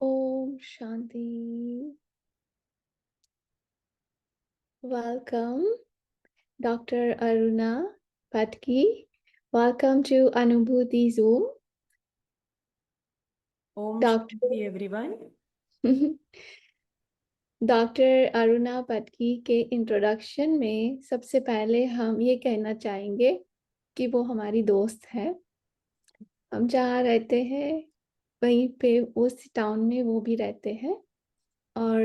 Om Shanti. Welcome, Dr. Aruna Patki. Welcome to Anubhuti Zoom. Om Dr. Shanti everyone. Doctor Aruna पटकी के introduction में सबसे पहले हम ये कहना चाहेंगे कि वो हमारी दोस्त है। हम जहाँ रहते हैं वहीं पे उस टाउन में वो भी रहते हैं। और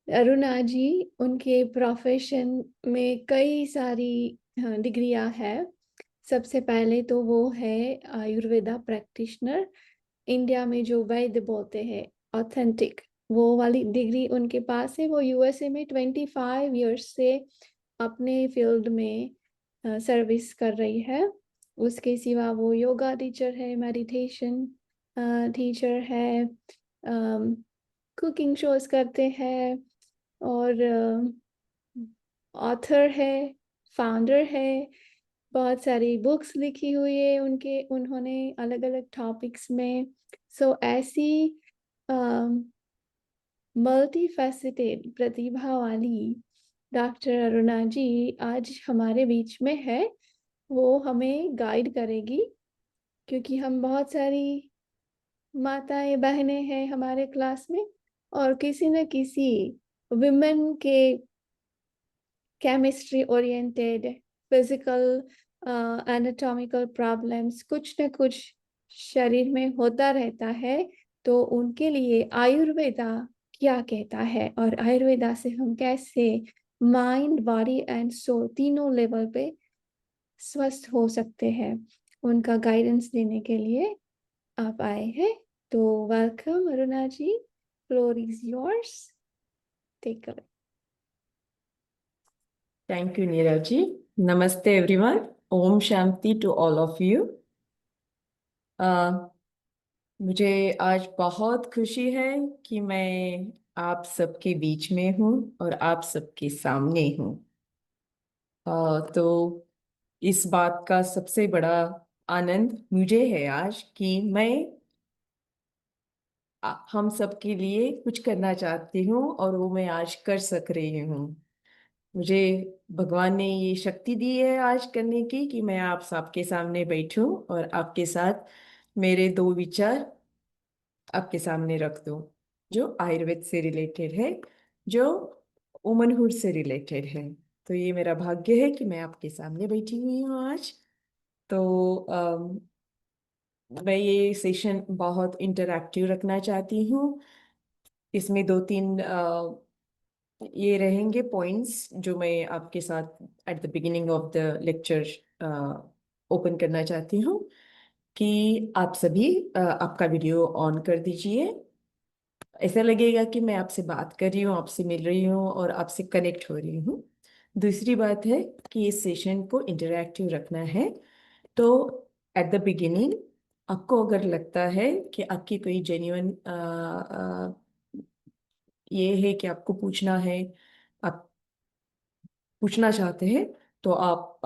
अरुणा जी उनके प्रोफेशन में कई सारी डिग्रियां हैं। सबसे पहले तो वो है आयुर्वेदा प्रैक्टिशनर। इंडिया में जो वैद्य बोलते हैं ऑथेंटिक, वो वाली डिग्री उनके पास है। वो यूएसए में 25 इयर्स से अपने फील्ड में सर्विस कर रही है। उसके सिवा वो योगा टीचर है, मेडिटेशन टीचर है, कुकिंग शोज करते हैं और ऑथर है, फाउंडर है। बहुत सारी बुक्स लिखी हुई है उन्होंने अलग अलग टॉपिक्स में। सो ऐसी मल्टी फैसेटेड प्रतिभा वाली डॉक्टर अरुणा जी आज हमारे बीच में है। वो हमें गाइड करेगी क्योंकि हम बहुत सारी माताएं बहनें हैं हमारे क्लास में, और किसी न किसी विमेन के chemistry oriented, physical anatomical problems कुछ न कुछ शरीर में होता रहता है। तो उनके लिए आयुर्वेदा क्या कहता है और आयुर्वेदा से हम कैसे माइंड बॉडी एंड सोल तीनों लेवल पे स्वस्थ हो सकते हैं, उनका गाइडेंस देने के लिए आप आए हैं। तो welcome Aruna ji, floor is yours, take away. Thank you, Neeraj ji. Namaste everyone. Om Shanti to all of you. मुझे आज बहुत खुशी है कि मैं आप सबके बीच में हूँ और आप सबके सामने हूँ। तो इस बात का सबसे बड़ा आनंद मुझे है आज कि मैं हम सबके लिए कुछ करना चाहती हूँ और वो मैं आज कर सक रही हूँ। मुझे भगवान ने ये शक्ति दी है आज करने की कि मैं आप सबके सामने बैठूं और आपके साथ मेरे दो विचार आपके सामने रख दूं जो आयुर्वेद से रिलेटेड है, जो वुमनहुड से रिलेटेड है। तो ये मेरा भाग्य है कि मैं आपके सामने बैठी हुई हूँ आज। तो मैं ये सेशन बहुत इंटरैक्टिव रखना चाहती हूँ। इसमें दो तीन ये रहेंगे पॉइंट्स जो मैं आपके साथ at the beginning of the lecture open करना चाहती हूँ कि आप सभी आपका वीडियो ऑन कर दीजिए। ऐसा लगेगा कि मैं आपसे बात कर रही हूँ, आपसे मिल रही हूँ और आपसे कनेक्ट हो रही हूँ। दूसरी बात है कि इस सेशन को इंटरैक्टिव रखना है। तो एट द बिगिनिंग आपको अगर लगता है कि आपकी कोई जेन्युइन ये है कि आपको पूछना है, आप पूछना चाहते हैं, तो आप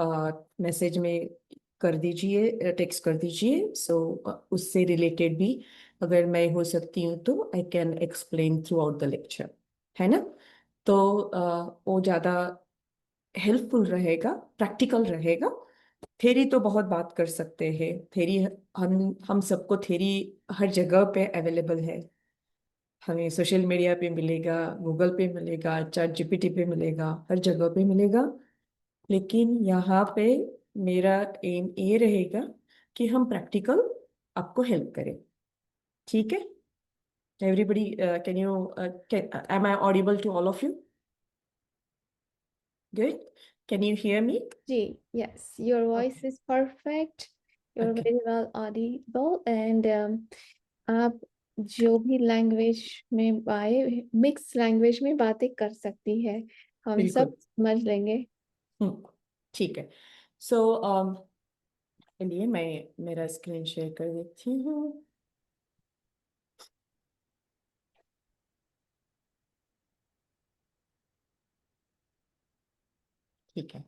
मैसेज में कर दीजिए, टेक्स्ट कर दीजिए। सो उससे रिलेटेड भी अगर मैं हो सकती हूँ तो I can explain through out the lecture, है ना। तो वो ज़्यादा हेल्पफुल रहेगा, प्रैक्टिकल रहेगा। थेरी तो बहुत बात कर सकते हैं, थेरी हम सबको थेरी हर जगह पे अवेलेबल है। हमें सोशल मीडिया पे मिलेगा, गूगल पे मिलेगा, चैट जीपीटी पे मिलेगा, हर जगह पे मिलेगा। लेकिन यहाँ पे मेरा एम ये रहेगा कि हम प्रैक्टिकल आपको हेल्प करें। ठीक है everybody, can you am I audible to all of you? Good, can you hear me? जी, yes, your voice okay is perfect. You're okay very well audible and आप जो भी लैंग्वेज में मिक्स लैंग्वेज में बातें कर सकती है, हम बिल्कुल। सब समझ लेंगे। ठीक है। सो चलिए मैं मेरा स्क्रीन शेयर कर देती हूँ। ठीक है।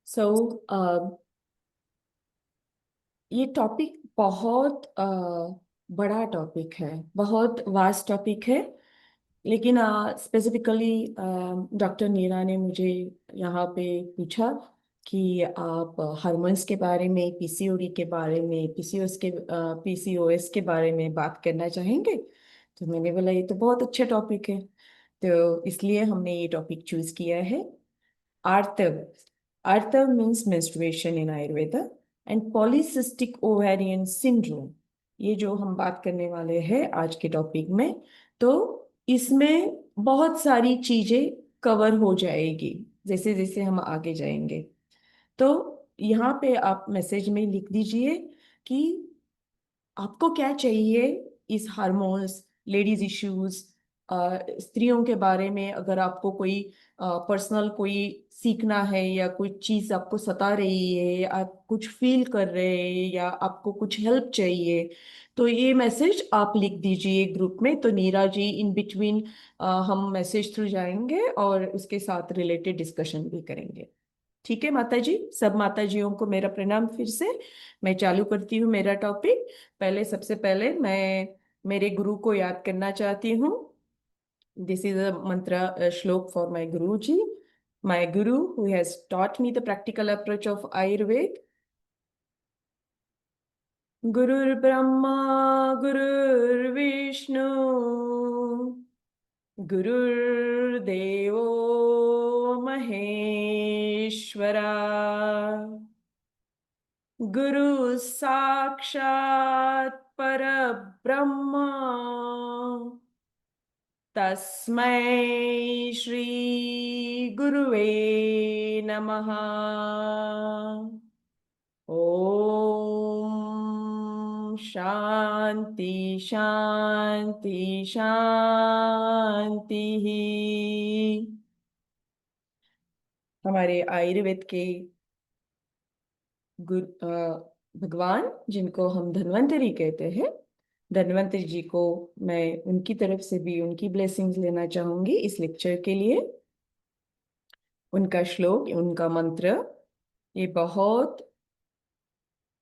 सो ये टॉपिक बहुत बड़ा टॉपिक है, बहुत वास्ट टॉपिक है। लेकिन स्पेसिफिकली डॉक्टर नीरा ने मुझे यहाँ पे पूछा कि आप हार्मोन्स के बारे में, पीसीओडी के बारे में, पीसीओएस के बारे में बात करना चाहेंगे। तो मैंने बोला ये तो बहुत अच्छा टॉपिक है, तो इसलिए हमने ये टॉपिक चूज किया है। आर्तव आर्तव means menstruation in Ayurveda and polycystic ovarian syndrome. ये जो हम बात करने वाले हैं आज के टॉपिक में, तो इसमें बहुत सारी चीजें कवर हो जाएगी जैसे जैसे हम आगे जाएंगे। तो यहाँ पे आप मैसेज में लिख दीजिए कि आपको क्या चाहिए इस हार्मोन्स, लेडीज इश्यूज, स्त्रियों के बारे में। अगर आपको कोई पर्सनल कोई सीखना है या कोई चीज आपको सता रही है, या आप कुछ फील कर रहे हैं, या आपको कुछ हेल्प चाहिए, तो ये मैसेज आप लिख दीजिए ग्रुप में। तो नीरा जी इन बिटवीन हम मैसेज थ्रू जाएंगे और उसके साथ रिलेटेड डिस्कशन भी करेंगे। ठीक है माता जी, सब माता जियों को मेरा प्रणाम। फिर से मैं चालू करती हूँ मेरा टॉपिक। पहले सबसे पहले मैं मेरे गुरु को याद करना चाहती हूँ। दिस इज अ मंत्र श्लोक for my Guru ji, my Guru who has taught me the practical approach of Ayurveda. गुरुर्ब्रह्मा गुरुर्विष्णु गुरुर्देवो महेश्वरा, गुरु साक्षात् परब्रह्म, तस्मै श्री गुरुवे नमः। ओम शांति शांति शांति। हमारे आयुर्वेद के भगवान, जिनको हम धन्वंतरी कहते हैं, धन्वंतरी जी को मैं उनकी तरफ से भी उनकी ब्लेसिंग्स लेना चाहूंगी इस लेक्चर के लिए। उनका श्लोक, उनका मंत्र, ये बहुत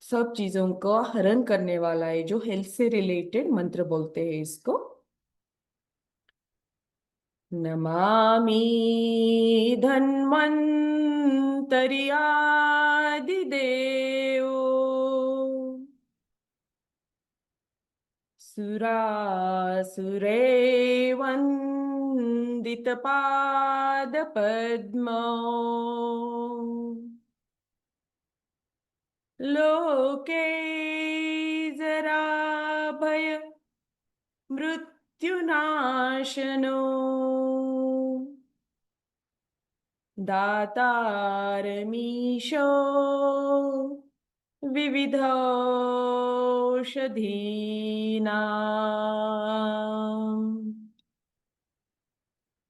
सब चीजों को हरण करने वाला है। जो हेल्थ से रिलेटेड मंत्र बोलते हैं इसको। नमामि धन्वन्तरि आदिदेवो, सुरासुरैर्वन्दितपादपद्मो, लोके जराभय मृत्युनाशनो, दातारमीशो विविधौषधीनाम्,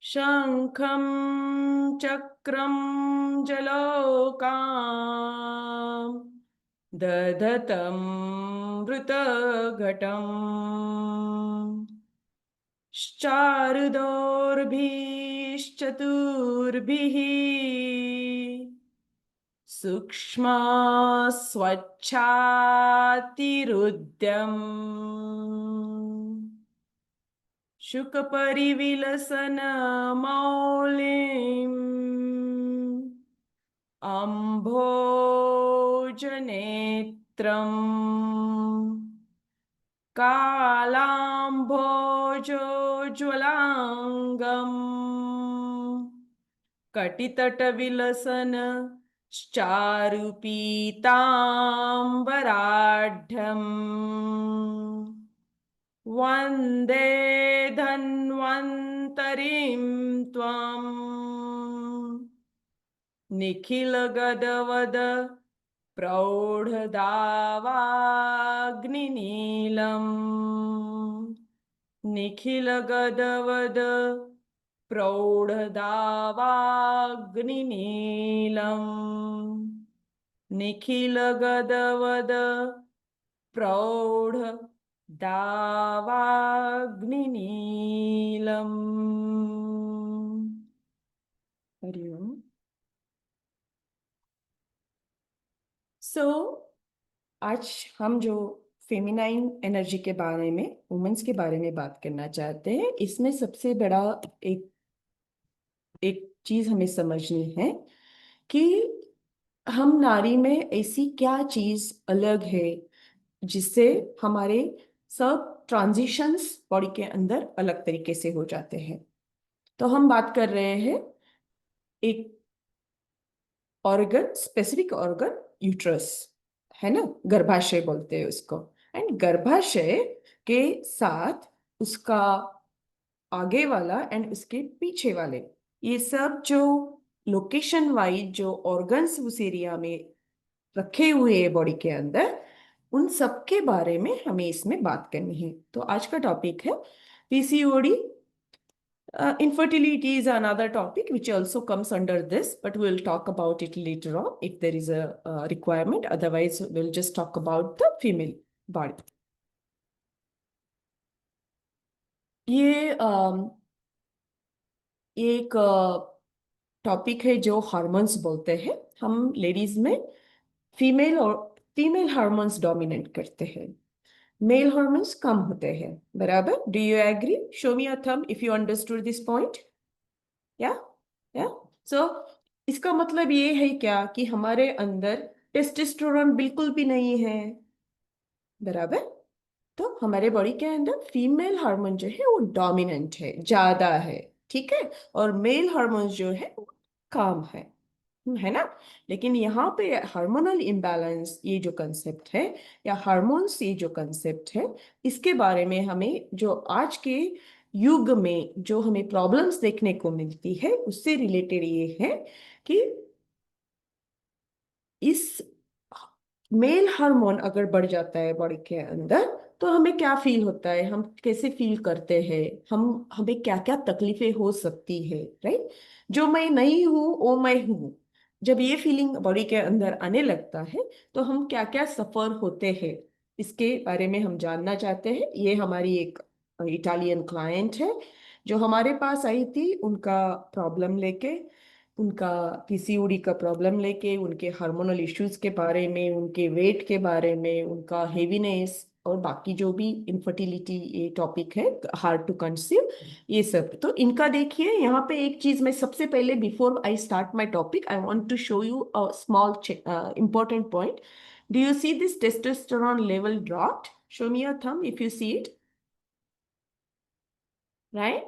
शङ्खं चक्रं जलौकाम् दधतं मृतघटम्, चारुदौर्भिश्चतुर्भिः सूक्ष्म स्वच्छातिरुद्यम्, शुकपरिविलसन मौलिम्, अम्भोजनेत्रम्, कालाम्भोजोज्ज्वलाङ्गम्, कटितटविलसन चारुपीताम्बराढ्यम्, वन्दे धन्वन्तरिं त्वम्, निखिलगदवद प्रौढदावाग्निनीलम्, निखिलगदवद प्रौढदावाग्निनीलम्, निखिलगदवद प्रौढदावाग्निनीलम्। हरि ओम। सो आज हम जो फेमिनाइन एनर्जी के बारे में, वुमेन्स के बारे में बात करना चाहते हैं। इसमें सबसे बड़ा एक चीज हमें समझनी है कि हम नारी में ऐसी क्या चीज अलग है जिससे हमारे सब ट्रांजिशंस बॉडी के अंदर अलग तरीके से हो जाते हैं। तो हम बात कर रहे हैं एक ऑर्गन, स्पेसिफिक ऑर्गन, यूट्रस, है ना, गर्भाशय बोलते हैं उसको। एंड गर्भाशय के साथ उसका आगे वाला एंड उसके पीछे वाले, ये सब जो लोकेशन वाइज जो ऑर्गन्स उस एरिया में रखे हुए हैं बॉडी के अंदर, उन सब के बारे में हमें इसमें बात करनी है। तो आज का टॉपिक है PCOD. Infertility is another topic which also comes under this, but we'll talk about it later on if there is a requirement. Otherwise, we'll just talk about the female body. ये एक topic है जो hormones बोलते हैं। हम ladies में female hormones dominate करते हैं, मेल हार्मोन्स कम होते हैं, बराबर? Do you agree? Show me a thumb if you understood this point. या सो इसका मतलब ये है क्या कि हमारे अंदर टेस्टोस्टेरोन बिल्कुल भी नहीं है, बराबर? तो हमारे बॉडी के अंदर फीमेल हार्मोन जो है वो डोमिनेंट है, ज्यादा है, ठीक है, और मेल हार्मोन जो है वो कम है ना। लेकिन यहाँ पे हार्मोनल इम्बैलेंस ये जो कंसेप्ट है, या हार्मोन्स ये जो कंसेप्ट है, इसके बारे में हमें जो आज के युग में जो हमें प्रॉब्लम्स देखने को मिलती है उससे रिलेटेड ये है कि इस मेल हार्मोन अगर बढ़ जाता है बॉडी के अंदर तो हमें क्या फील होता है, हम कैसे फील करते हैं, हमें क्या क्या तकलीफें हो सकती है, राइट? जो मैं नहीं हूँ वो मैं हूँ, जब ये फीलिंग बॉडी के अंदर आने लगता है तो हम क्या क्या सफर होते हैं, इसके बारे में हम जानना चाहते हैं। ये हमारी एक इटालियन क्लाइंट है जो हमारे पास आई थी, उनका प्रॉब्लम लेके, उनका पीसीओडी का प्रॉब्लम लेके, उनके हार्मोनल इश्यूज के बारे में, उनके वेट के बारे में, उनका हेवीनेस और बाकी जो भी इनफर्टिलिटी ये टॉपिक है, हार्ड टू कंसीव, ये सब। तो इनका देखिए यहाँ पे एक चीज मैं सबसे पहले, before I start my topic, I want to show you a small important point. Do you see this testosterone level dropped? Show me a thumb if you see it. Right?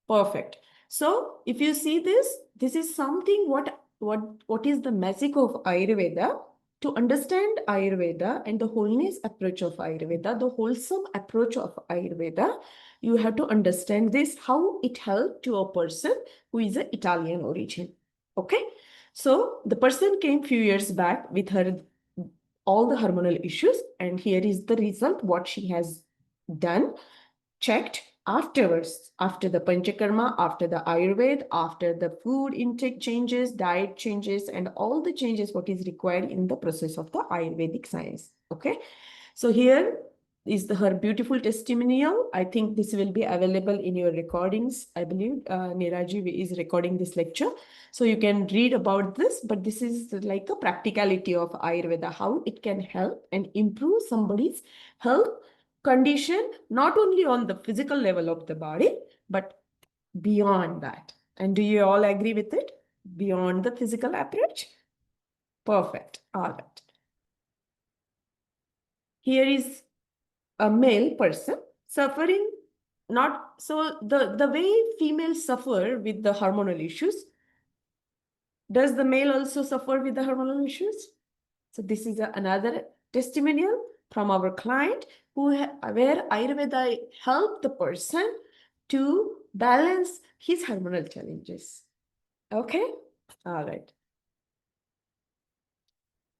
Perfect. So if you see this, this is something what is the magic of Ayurveda. To understand Ayurveda and the wholeness approach of Ayurveda, the wholesome approach of Ayurveda, you have to understand this, how it helped to a person who is an Italian origin. Okay. So the person came few years back with her all the hormonal issues, and here is the result, what she has done, checked afterwards, after the Panchakarma, after the Ayurveda, after the food intake changes, diet changes, and all the changes what is required in the process of the Ayurvedic science. Okay, so here is her beautiful testimonial. I think this will be available in your recordings. I believe Neeraji is recording this lecture, so you can read about this, but this is like a practicality of Ayurveda, how it can help and improve somebody's health condition, not only on the physical level of the body, but beyond that. And do you all agree with it? Beyond the physical approach? Perfect. All right. Here is a male person suffering, not so the way females suffer with the hormonal issues, does the male also suffer with the hormonal issues? So this is another testimonial from our client where Ayurveda helped the person to balance his hormonal challenges. Okay, all right.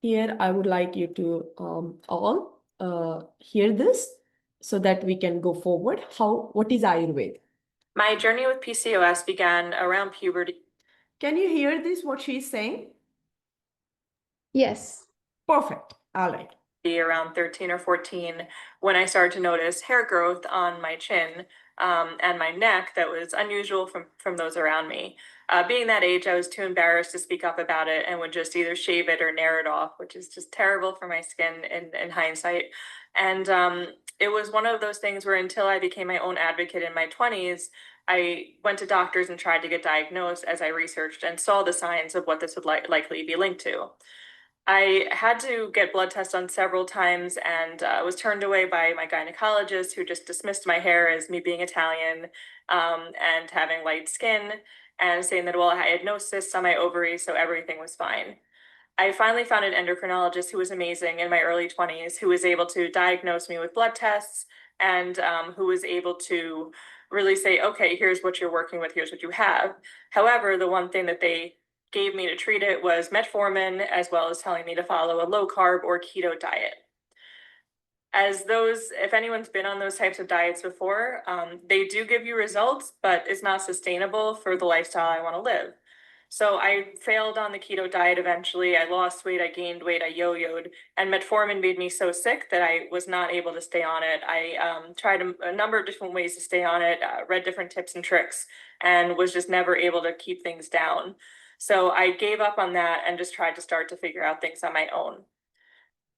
Here I would like you to all hear this so that we can go forward. What is Ayurveda? My journey with PCOS began around puberty. Can you hear this, what she's saying? Yes. Perfect. All right. Around 13 or 14, when I started to notice hair growth on my chin, and my neck that was unusual from those around me. Being that age, I was too embarrassed to speak up about it and would just either shave it or nair it off, which is just terrible for my skin in hindsight. And it was one of those things where until I became my own advocate in my 20s, I went to doctors and tried to get diagnosed as I researched and saw the signs of what this would likely be linked to. I had to get blood tests done several times and was turned away by my gynecologist, who just dismissed my hair as me being Italian and having light skin, and saying that, well, I had no cysts on my ovaries, so everything was fine. I finally found an endocrinologist who was amazing in my early 20s, who was able to diagnose me with blood tests and who was able to really say, okay, here's what you're working with, here's what you have. However, the one thing that they gave me to treat it was metformin, as well as telling me to follow a low carb or keto diet. As those, if anyone's been on those types of diets before, they do give you results, but it's not sustainable for the lifestyle I want to live. So I failed on the keto diet eventually. I lost weight, I gained weight, I yo-yoed, and metformin made me so sick that I was not able to stay on it. I tried a number of different ways to stay on it, read different tips and tricks, and was just never able to keep things down. So I gave up on that and just tried to start to figure out things on my own.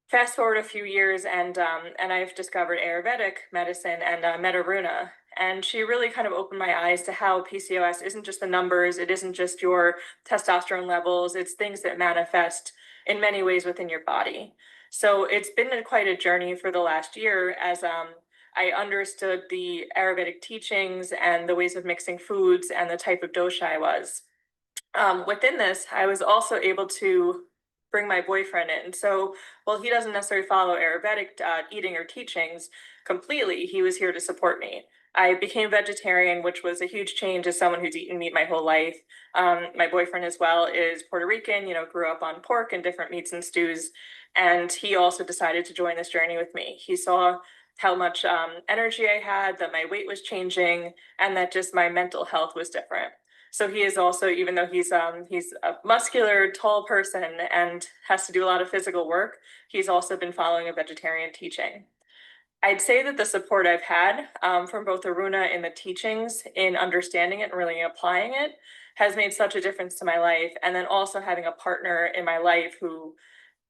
Fast forward a few years, and I've discovered Ayurvedic medicine and Medaruna, and she really kind of opened my eyes to how PCOS isn't just the numbers, it isn't just your testosterone levels, it's things that manifest in many ways within your body. So it's been quite a journey for the last year as I understood the Ayurvedic teachings and the ways of mixing foods and the type of dosha I was. Within this, I was also able to bring my boyfriend in. So while he doesn't necessarily follow Ayurvedic eating or teachings completely, he was here to support me. I became vegetarian, which was a huge change as someone who's eaten meat my whole life. My boyfriend as well is Puerto Rican, grew up on pork and different meats and stews. And he also decided to join this journey with me. He saw how much energy I had, that my weight was changing, and that just my mental health was different. So he is also, even though he's a muscular, tall person and has to do a lot of physical work, he's also been following a vegetarian teaching. I'd say that the support I've had from both Aruna in the teachings, in understanding it and really applying it, has made such a difference to my life. And then also having a partner in my life who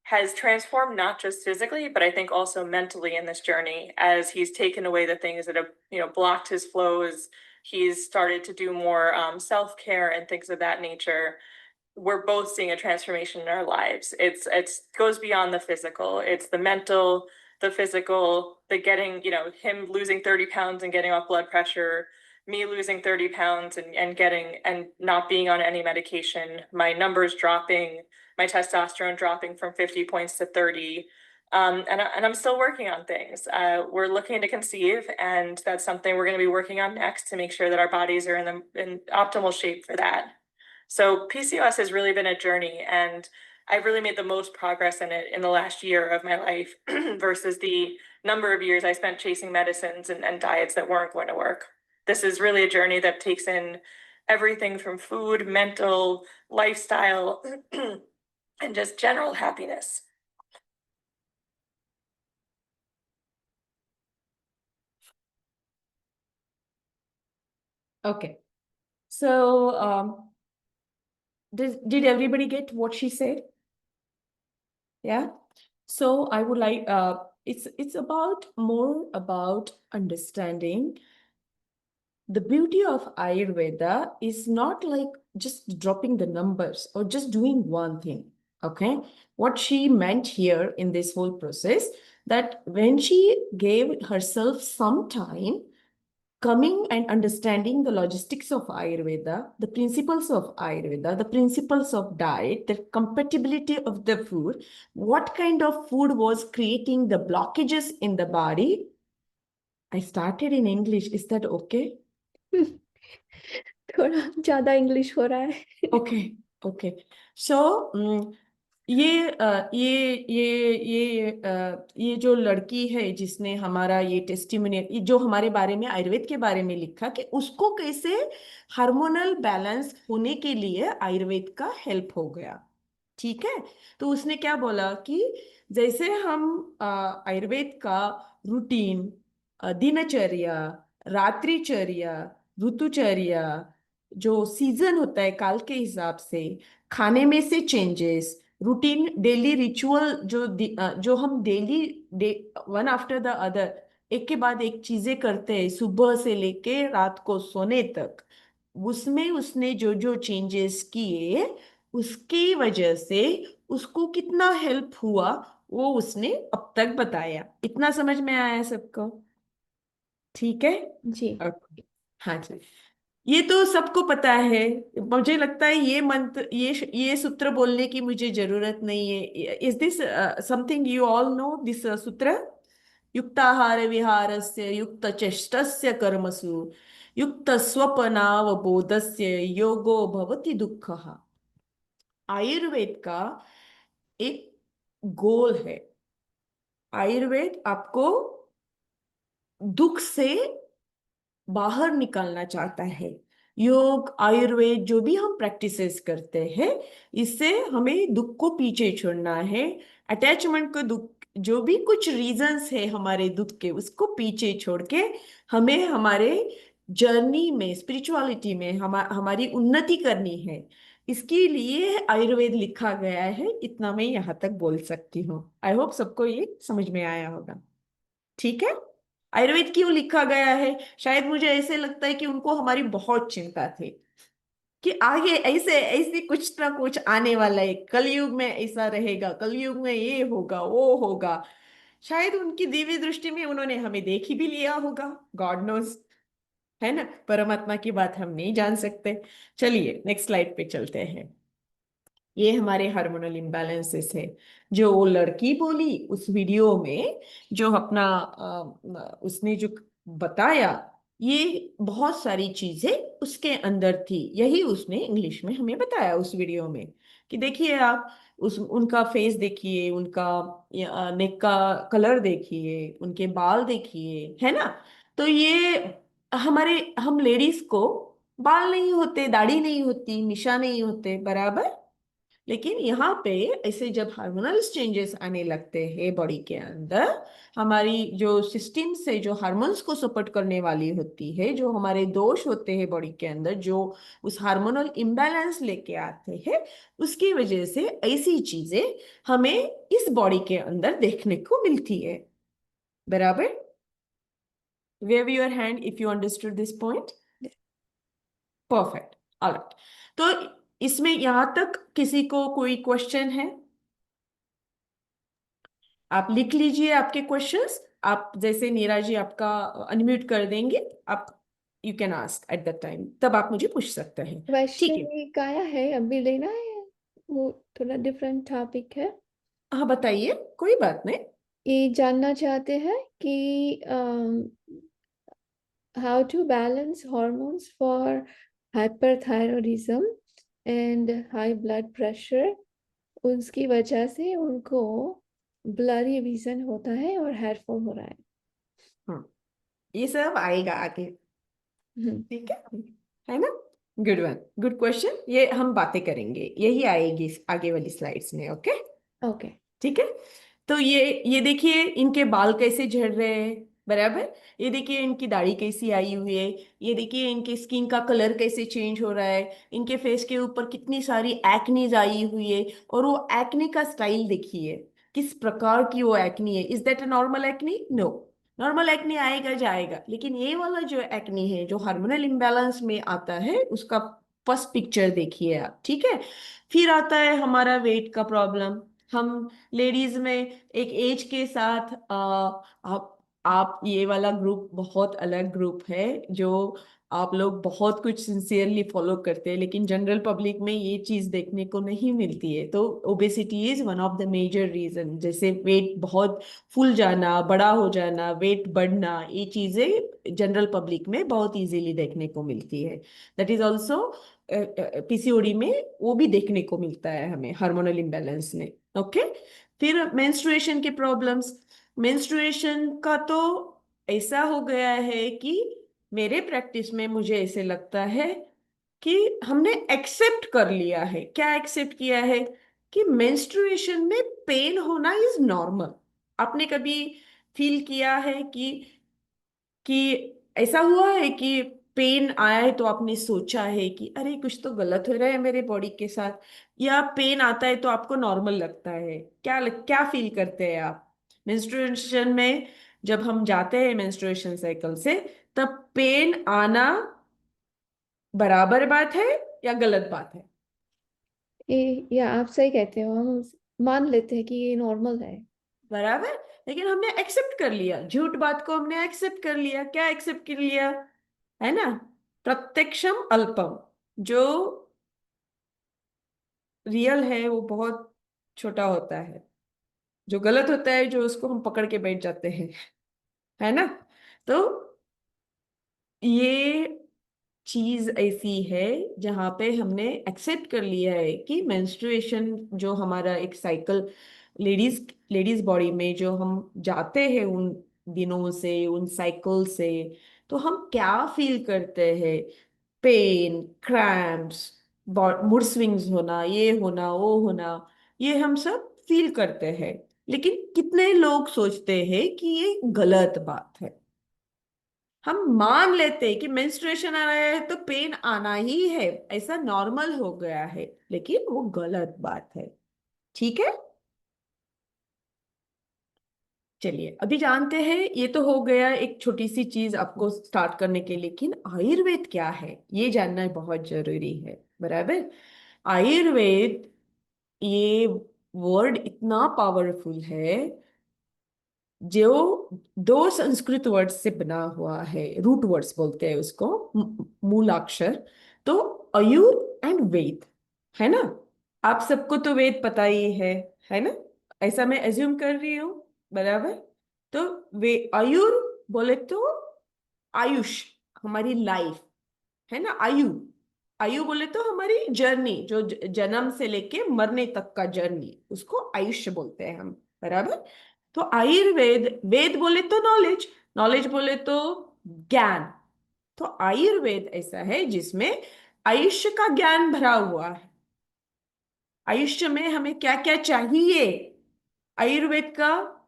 has transformed not just physically, but I think also mentally in this journey, as he's taken away the things that have blocked his flows. He's started to do more self-care and things of that nature. We're both seeing a transformation in our lives. It's goes beyond the physical. It's the mental, the physical, the getting, him losing 30 pounds and getting off blood pressure, me losing 30 pounds and not being on any medication, my numbers dropping, my testosterone dropping from 50 points to 30. And I'm still working on things. We're looking to conceive, and that's something we're going to be working on next to make sure that our bodies are in optimal shape for that. So PCOS has really been a journey, and I've really made the most progress in it in the last year of my life versus the number of years I spent chasing medicines and diets that weren't going to work. This is really a journey that takes in everything from food, mental, lifestyle, and just general happiness. Okay. So, did everybody get what she said? Yeah. So I would like, it's about more about understanding. The beauty of Ayurveda is not like just dropping the numbers or just doing one thing. Okay. What she meant here in this whole process, that when she gave herself some time coming and understanding the logistics of Ayurveda, the principles of Ayurveda, the principles of diet, the compatibility of the food, what kind of food was creating the blockages in the body. I started in English. Is that okay? थोड़ा ज्यादा English हो रहा है. Okay, okay. So, ये जो लड़की है जिसने हमारा ये टेस्टिमोनियल जो हमारे बारे में आयुर्वेद के बारे में लिखा कि उसको कैसे हार्मोनल बैलेंस होने के लिए आयुर्वेद का हेल्प हो गया. ठीक है. तो उसने क्या बोला कि जैसे हम आयुर्वेद का रूटीन, दिनचर्या, रात्रिचर्या, ऋतुचर्या, जो सीजन होता है काल के हिसाब से, खाने में से चेंजेस, रूटीन डेली रिचुअल जो हम daily one after the other एक के बाद एक चीजें करते हैं सुबह से लेके रात को सोने तक, उसमें उसने जो जो चेंजेस किए उसकी वजह से उसको कितना हेल्प हुआ वो उसने अब तक बताया। इतना समझ में आया सबको? ठीक है। जी। ओके। हाँ जी। ये तो सबको पता है। मुझे लगता है ये मंत्र, ये सूत्र बोलने की मुझे जरूरत नहीं है। Is this something you all know this सूत्र? युक्ताहार विहारस्य युक्त चेष्टस्य कर्मसु युक्त स्वपनावबोधस्य योगो भवति दुःखः। आयुर्वेद का एक गोल है। आयुर्वेद आपको दुख से बाहर निकालना चाहता है। योग आयुर्वेद जो भी हम प्रैक्टिसेस करते हैं इससे हमें दुख को पीछे छोड़ना है। अटैचमेंट को, दुख जो भी कुछ रीजंस है हमारे दुख के उसको पीछे छोड़ के हमें हमारे जर्नी में स्पिरिचुअलिटी में हमारी उन्नति करनी है। इसके लिए आयुर्वेद लिखा गया है। इतना मैं यहाँ तक बोल सकती हूँ। आई होप सबको ये समझ में आया होगा। ठीक है। आयुर्वेद क्यों लिखा गया है? शायद मुझे ऐसे लगता है कि उनको हमारी बहुत चिंता थी कि आगे ऐसे ऐसे कुछ ना कुछ आने वाला है, कलयुग में ऐसा रहेगा, कलयुग में ये होगा वो होगा। शायद उनकी दिव्य दृष्टि में उन्होंने हमें देख ही भी लिया होगा। गॉड नोज, है ना? परमात्मा की बात हम नहीं जान सकते। चलिए नेक्स्ट स्लाइड पे चलते हैं। ये हमारे हार्मोनल इम्बैलेंसेस है जो वो लड़की बोली उस वीडियो में, जो अपना उसने जो बताया, ये बहुत सारी चीजें उसके अंदर थी। यही उसने इंग्लिश में हमें बताया उस वीडियो में कि देखिए आप उस उनका फेस देखिए, उनका नेक का कलर देखिए, उनके बाल देखिए, है ना? तो ये हमारे हम लेडीज को बाल नहीं होते, दाढ़ी नहीं होती, निशा नहीं होते, बराबर। लेकिन यहाँ पे ऐसे जब हार्मोनल चेंजेस आने लगते हैं बॉडी के अंदर, हमारी जो सिस्टम से जो हार्मोन्स को सपोर्ट करने वाली होती है, जो हमारे दोष होते हैं बॉडी के अंदर, जो उस हार्मोनल इम्बैलेंस लेके आते हैं, उसकी वजह से ऐसी चीजें हमें इस बॉडी के अंदर देखने को मिलती है। बराबर? Wave your hand if you understood this point. Perfect. Alright. तो इसमें यहां तक किसी को कोई क्वेश्चन है? आप लिख लीजिए आपके क्वेश्चंस। आप जैसे नीरा जी आपका अनम्यूट कर देंगे, आप you can ask at the time, तब आप मुझे पूछ सकते हैं। ठीक है। क्वेश्चन ये काया है अभी लेना है, वो थोड़ा डिफरेंट टॉपिक है। हाँ बताइए, कोई बात नहीं। ये जानना चाहते हैं कि how to balance hormones for hyperthyroidism and high blood pressure। उसकी वजह से उनको ब्लरी विजन होता है और हेयर फॉल हो रहा है। हाँ, ये सब आएगा आगे। हम्म। ठीक है ना? Good one, good question. ये हम बातें करेंगे, यही आएगी आगे वाली स्लाइड्स में। ओके। ओके। ठीक है। तो ये देखिए इनके बाल कैसे झड़ रहे हैं, बराबर। ये देखिए इनकी दाढ़ी कैसी आई हुई है। ये देखिए इनके स्किन का कलर कैसे चेंज हो रहा है। इनके फेस के ऊपर कितनी सारी एक्नीज आई हुई है। और वो एक्ने का स्टाइल देखिए, किस प्रकार की वो एक्नी है। Is that a normal acne? No. Normal acne आएगा जाएगा, लेकिन ये वाला जो एक्नी है जो हार्मोनल इम्बैलेंस में आता है उसका फर्स्ट पिक्चर देखिए आप। ठीक है। फिर आता है हमारा वेट का प्रॉब्लम। हम लेडीज में एक एज के साथ आप ये वाला ग्रुप बहुत अलग ग्रुप है जो आप लोग बहुत कुछ सिंसियरली फॉलो करते हैं, लेकिन जनरल पब्लिक में ये चीज देखने को नहीं मिलती है। तो obesity is one of the major reason. जैसे वेट बहुत फूल जाना, बड़ा हो जाना, वेट बढ़ना, ये चीजें जनरल पब्लिक में बहुत इजीली देखने को मिलती है। दैट इज ऑल्सो पीसीओडी में वो भी देखने को मिलता है हमें हार्मोनल इम्बैलेंस में। ओके। फिर मेंस्ट्रुएशन के प्रॉब्लम्स। मेंस्ट्रुएशन का तो ऐसा हो गया है कि मेरे प्रैक्टिस में मुझे ऐसे लगता है कि हमने एक्सेप्ट कर लिया है। क्या एक्सेप्ट किया है? कि मेंस्ट्रुएशन में पेन होना इज नॉर्मल। आपने कभी फील किया है कि ऐसा हुआ है कि पेन आया है तो आपने सोचा है कि अरे कुछ तो गलत हो रहा है मेरे बॉडी के साथ, या पेन आता है तो आपको नॉर्मल लगता है? क्या फील करते हैं आप मेंस्ट्रुएशन में? जब हम जाते हैं मेंस्ट्रुएशन साइकिल से, तब पेन आना बराबर बात है या गलत बात है? या आप सही कहते हो, हम मान लेते हैं कि ये नॉर्मल है। बराबर। लेकिन हमने एक्सेप्ट कर लिया, झूठ बात को हमने एक्सेप्ट कर लिया। क्या एक्सेप्ट कर लिया? है ना, प्रत्यक्षम अल्पम। जो रियल है वो बहुत छोटा होता है, जो गलत होता है जो उसको हम पकड़ के बैठ जाते हैं, है ना। तो ये चीज ऐसी है जहां पे हमने एक्सेप्ट कर लिया है कि मेंस्ट्रुएशन जो हमारा एक साइकिल, लेडीज लेडीज बॉडी में जो हम जाते हैं उन दिनों से, उन साइकिल से, तो हम क्या फील करते हैं? पेन, क्रैम्प्स, मूड स्विंग्स होना, ये होना वो होना, ये हम सब फील करते हैं। लेकिन कितने लोग सोचते हैं कि ये गलत बात है? हम मान लेते हैं कि मेंस्ट्रुएशन आ रहा है तो पेन आना ही है, ऐसा नॉर्मल हो गया है, लेकिन वो गलत बात है। ठीक है, चलिए अभी जानते हैं। ये तो हो गया एक छोटी सी चीज आपको स्टार्ट करने के लिए, लेकिन आयुर्वेद क्या है ये जानना बहुत जरूरी है। बराबर। आयुर्वेद, ये वर्ड इतना पावरफुल है, जो दो संस्कृत वर्ड से बना हुआ है, रूट वर्ड्स बोलते हैं उसको, मूलाक्षर। तो अयुर एंड वेद, है ना। आप सबको तो वेद पता ही है ना, ऐसा मैं एज्यूम कर रही हूँ। बराबर। तो वे आयुर बोले तो आयुष, हमारी लाइफ, है ना। आयु, आयु बोले तो हमारी जर्नी, जो जन्म से लेके मरने तक का जर्नी, उसको आयुष्य बोलते हैं हम। बराबर। तो आयुर्वेद, वेद बोले तो नॉलेज, नॉलेज बोले तो ज्ञान। तो आयुर्वेद ऐसा है जिसमें आयुष्य का ज्ञान भरा हुआ है। आयुष्य में हमें क्या क्या चाहिए, आयुर्वेद का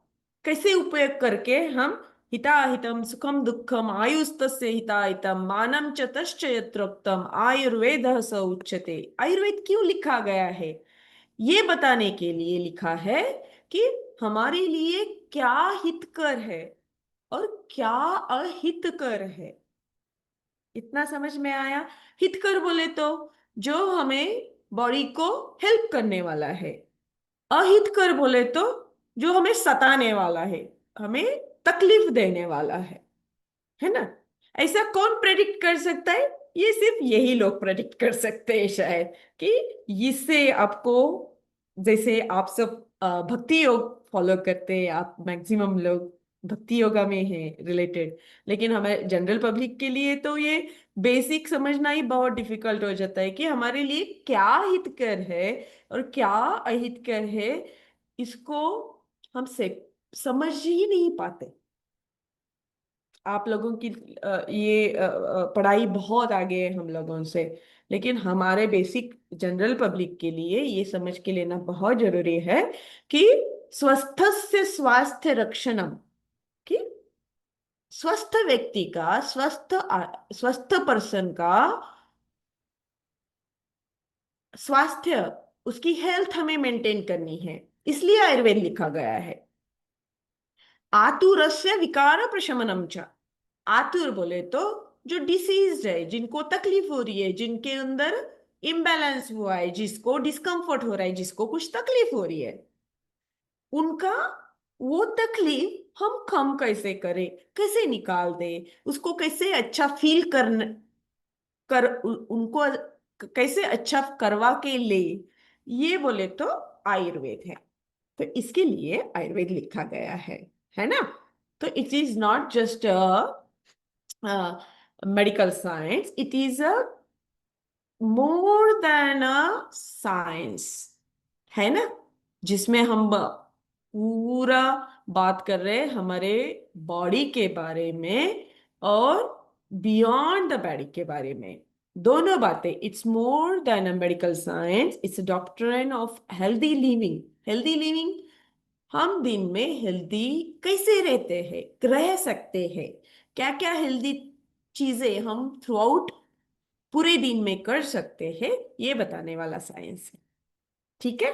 कैसे उपयोग करके हम हिताहितम सुखम दुखम आयुस्तस्य हिताहितम मानम च तश्च यत्रोक्तम आयुर्वेद स उच्यते। आयुर्वेद क्यों लिखा गया है? ये बताने के लिए लिखा है कि हमारे लिए क्या हितकर है और क्या अहितकर है। इतना समझ में आया? हितकर बोले तो जो हमें बॉडी को हेल्प करने वाला है, अहितकर बोले तो जो हमें सताने वाला है, हमें तकलीफ देने वाला है ना। ऐसा कौन प्रेडिक्ट कर सकता है? ये सिर्फ यही लोग प्रेडिक्ट कर सकते हैं शायद, कि इससे आपको, जैसे आप सब भक्ति योग फॉलो करते हैं, आप मैक्सिमम लोग भक्ति योगा में हैं रिलेटेड, लेकिन हमारे जनरल पब्लिक के लिए तो ये बेसिक समझना ही बहुत डिफिकल्ट हो जाता है कि हमारे लिए क्या हितकर है और क्या अहितकर है। इसको हम से समझ ही नहीं पाते। आप लोगों की ये पढ़ाई बहुत आगे है हम लोगों से, लेकिन हमारे बेसिक जनरल पब्लिक के लिए ये समझ के लेना बहुत जरूरी है कि स्वस्थस्य स्वास्थ्य रक्षणम, कि स्वस्थ व्यक्ति का, स्वस्थ पर्सन का स्वास्थ्य, उसकी हेल्थ हमें मेंटेन करनी है। इसलिए आयुर्वेद लिखा गया है। आतुरस्य विकार प्रशमनम च। आतुर बोले तो जो डिसीज है, जिनको तकलीफ हो रही है, जिनके अंदर इम्बैलेंस हुआ है, जिसको डिस्कम्फर्ट हो रहा है, जिसको कुछ तकलीफ हो रही है, उनका वो तकलीफ हम कम कैसे करें, कैसे निकाल दे, उसको कैसे अच्छा फील उनको कैसे अच्छा करवा के ले, ये बोले तो आयुर्वेद है। तो इसके लिए आयुर्वेद लिखा गया है ना। तो it is not just medical science, it is a more than a science, है ना। जिसमें हम पूरा बात कर रहे हैं हमारे बॉडी के बारे में और बियॉन्ड द बॉडी के बारे में, दोनों बातें। It's more than a medical science, it's doctrine of healthy living. Healthy living, हम दिन में हेल्दी कैसे रहते हैं, रह सकते हैं, क्या क्या हेल्दी चीजें हम थ्रू आउट पूरे दिन में कर सकते हैं, ये बताने वाला साइंस है। ठीक है,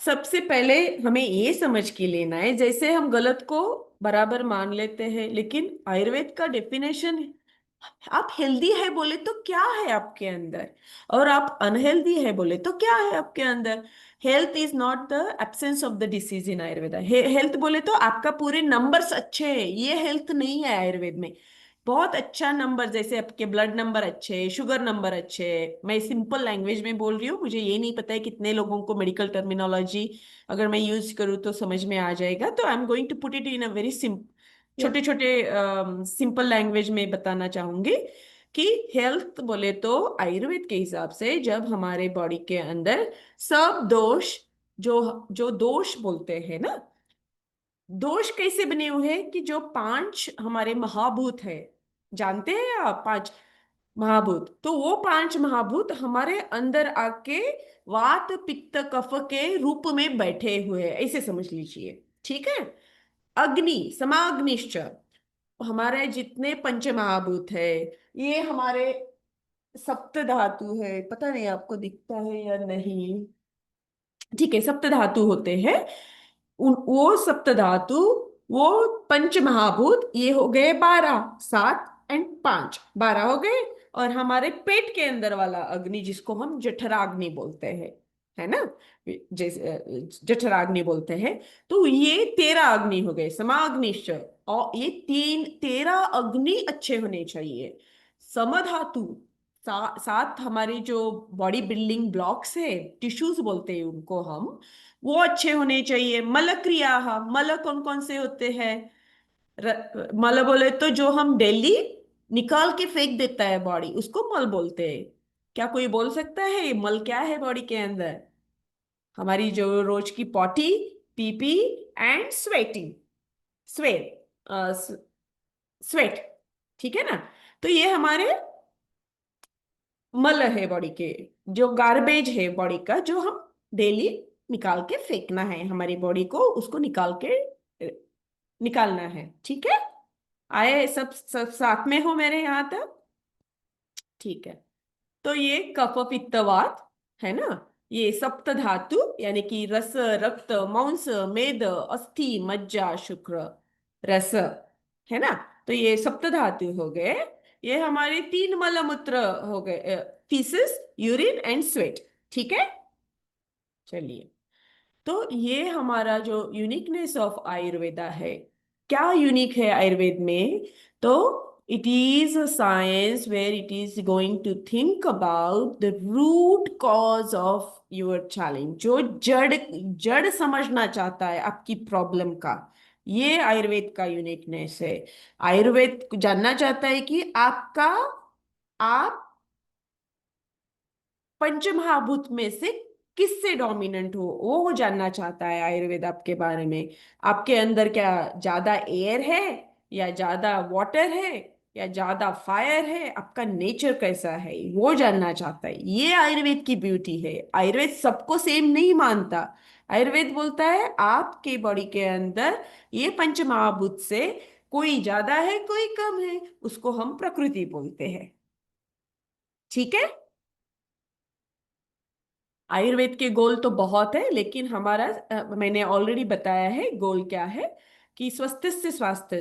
सबसे पहले हमें ये समझ के लेना है, जैसे हम गलत को बराबर मान लेते हैं, लेकिन आयुर्वेद का डेफिनेशन है, आप हेल्दी है बोले तो क्या है आपके अंदर, और आप अनहेल्दी है बोले तो क्या है आपके अंदर। Health is not the absence of the disease in Ayurveda. Health बोले तो आपका पूरे नंबर्स अच्छे हैं, ये हेल्थ नहीं है आयुर्वेद में। बहुत अच्छा नंबर, जैसे आपके ब्लड नंबर अच्छे, शुगर नंबर अच्छे। मैं सिंपल लैंग्वेज में बोल रही हूँ, मुझे ये नहीं पता है कितने लोगों को मेडिकल टर्मिनोलॉजी अगर मैं यूज करूँ तो समझ में आ जाएगा, तो I am going to put it in a very yes. छोटे छोटे सिंपल लैंग्वेज में बताना चाहूंगी कि हेल्थ बोले तो आयुर्वेद के हिसाब से जब हमारे बॉडी के अंदर सब दोष, जो जो दोष बोलते हैं ना, दोष कैसे बने हुए हैं कि जो पांच हमारे महाभूत है, जानते हैं आप पांच महाभूत, तो वो पांच महाभूत हमारे अंदर आके वात पित्त कफ के रूप में बैठे हुए हैं, ऐसे समझ लीजिए। ठीक है, अग्नि समाग्निश्च, हमारे जितने पंच महाभूत है, ये हमारे सप्त धातु है, पता नहीं आपको दिखता है या नहीं। ठीक है, सप्त धातु होते हैं, उन वो सप्त धातु, वो पंच महाभूत, ये हो गए 12, 7 एंड 5, 12 हो गए। और हमारे पेट के अंदर वाला अग्नि जिसको हम जठराग्नि बोलते हैं, है ना, जैसे जठराग्नि बोलते हैं, तो ये 13 अग्नि हो गए, समाग्निश्च। और ये 13 अग्नि अच्छे होने चाहिए। समधातु, 7 हमारे जो बॉडी बिल्डिंग ब्लॉक्स है, टिश्यूज बोलते हैं उनको हम, वो अच्छे होने चाहिए। मल क्रिया, मल कौन कौन से होते हैं, मल बोले तो जो हम डेली निकाल के फेंक देता है बॉडी, उसको मल बोलते हैं। क्या कोई बोल सकता है ये मल क्या है बॉडी के अंदर? हमारी जो रोज की potty, PP and sweating, sweat, sweat, ठीक है ना, तो ये हमारे मल है बॉडी के, जो गार्बेज है बॉडी का, जो हम डेली निकाल के फेंकना है, हमारी बॉडी को उसको निकाल के निकालना है। ठीक है, आए सब साथ में हो मेरे यहाँ तक? ठीक है, तो ये कफ पित्त वात है ना, ये सप्त धातु यानी कि रस रक्त मांस मेद अस्थि मज्जा शुक्र रस, है ना, तो ये सप्त धातु हो गए। ये हमारे 3 मल मूत्र हो गए, फीसिस, यूरिन एंड स्वेट। ठीक है, चलिए, तो ये हमारा जो यूनिकनेस ऑफ आयुर्वेदा है, क्या यूनिक है आयुर्वेद में, तो it is a science where it is going to think about the root cause of your challenge, जो जड़ जड़ समझना चाहता है आपकी प्रॉब्लम का, ये आयुर्वेद का यूनिकनेस है। आयुर्वेद जानना चाहता है कि आपका, आप पंचमहाभूत में से किससे डोमिनेंट हो, वो जानना चाहता है आयुर्वेद आपके बारे में। आपके अंदर क्या ज्यादा एयर है, या ज्यादा वाटर है, या ज्यादा फायर है, आपका नेचर कैसा है, वो जानना चाहता है। ये आयुर्वेद की ब्यूटी है। आयुर्वेद सबको सेम नहीं मानता। आयुर्वेद बोलता है आपके बॉडी के अंदर ये पंचमहाभूत से कोई ज्यादा है कोई कम है, उसको हम प्रकृति बोलते हैं। ठीक है, आयुर्वेद के गोल तो बहुत है, लेकिन हमारा मैंने ऑलरेडी बताया है गोल क्या है, कि स्वस्थ से स्वास्थ्य,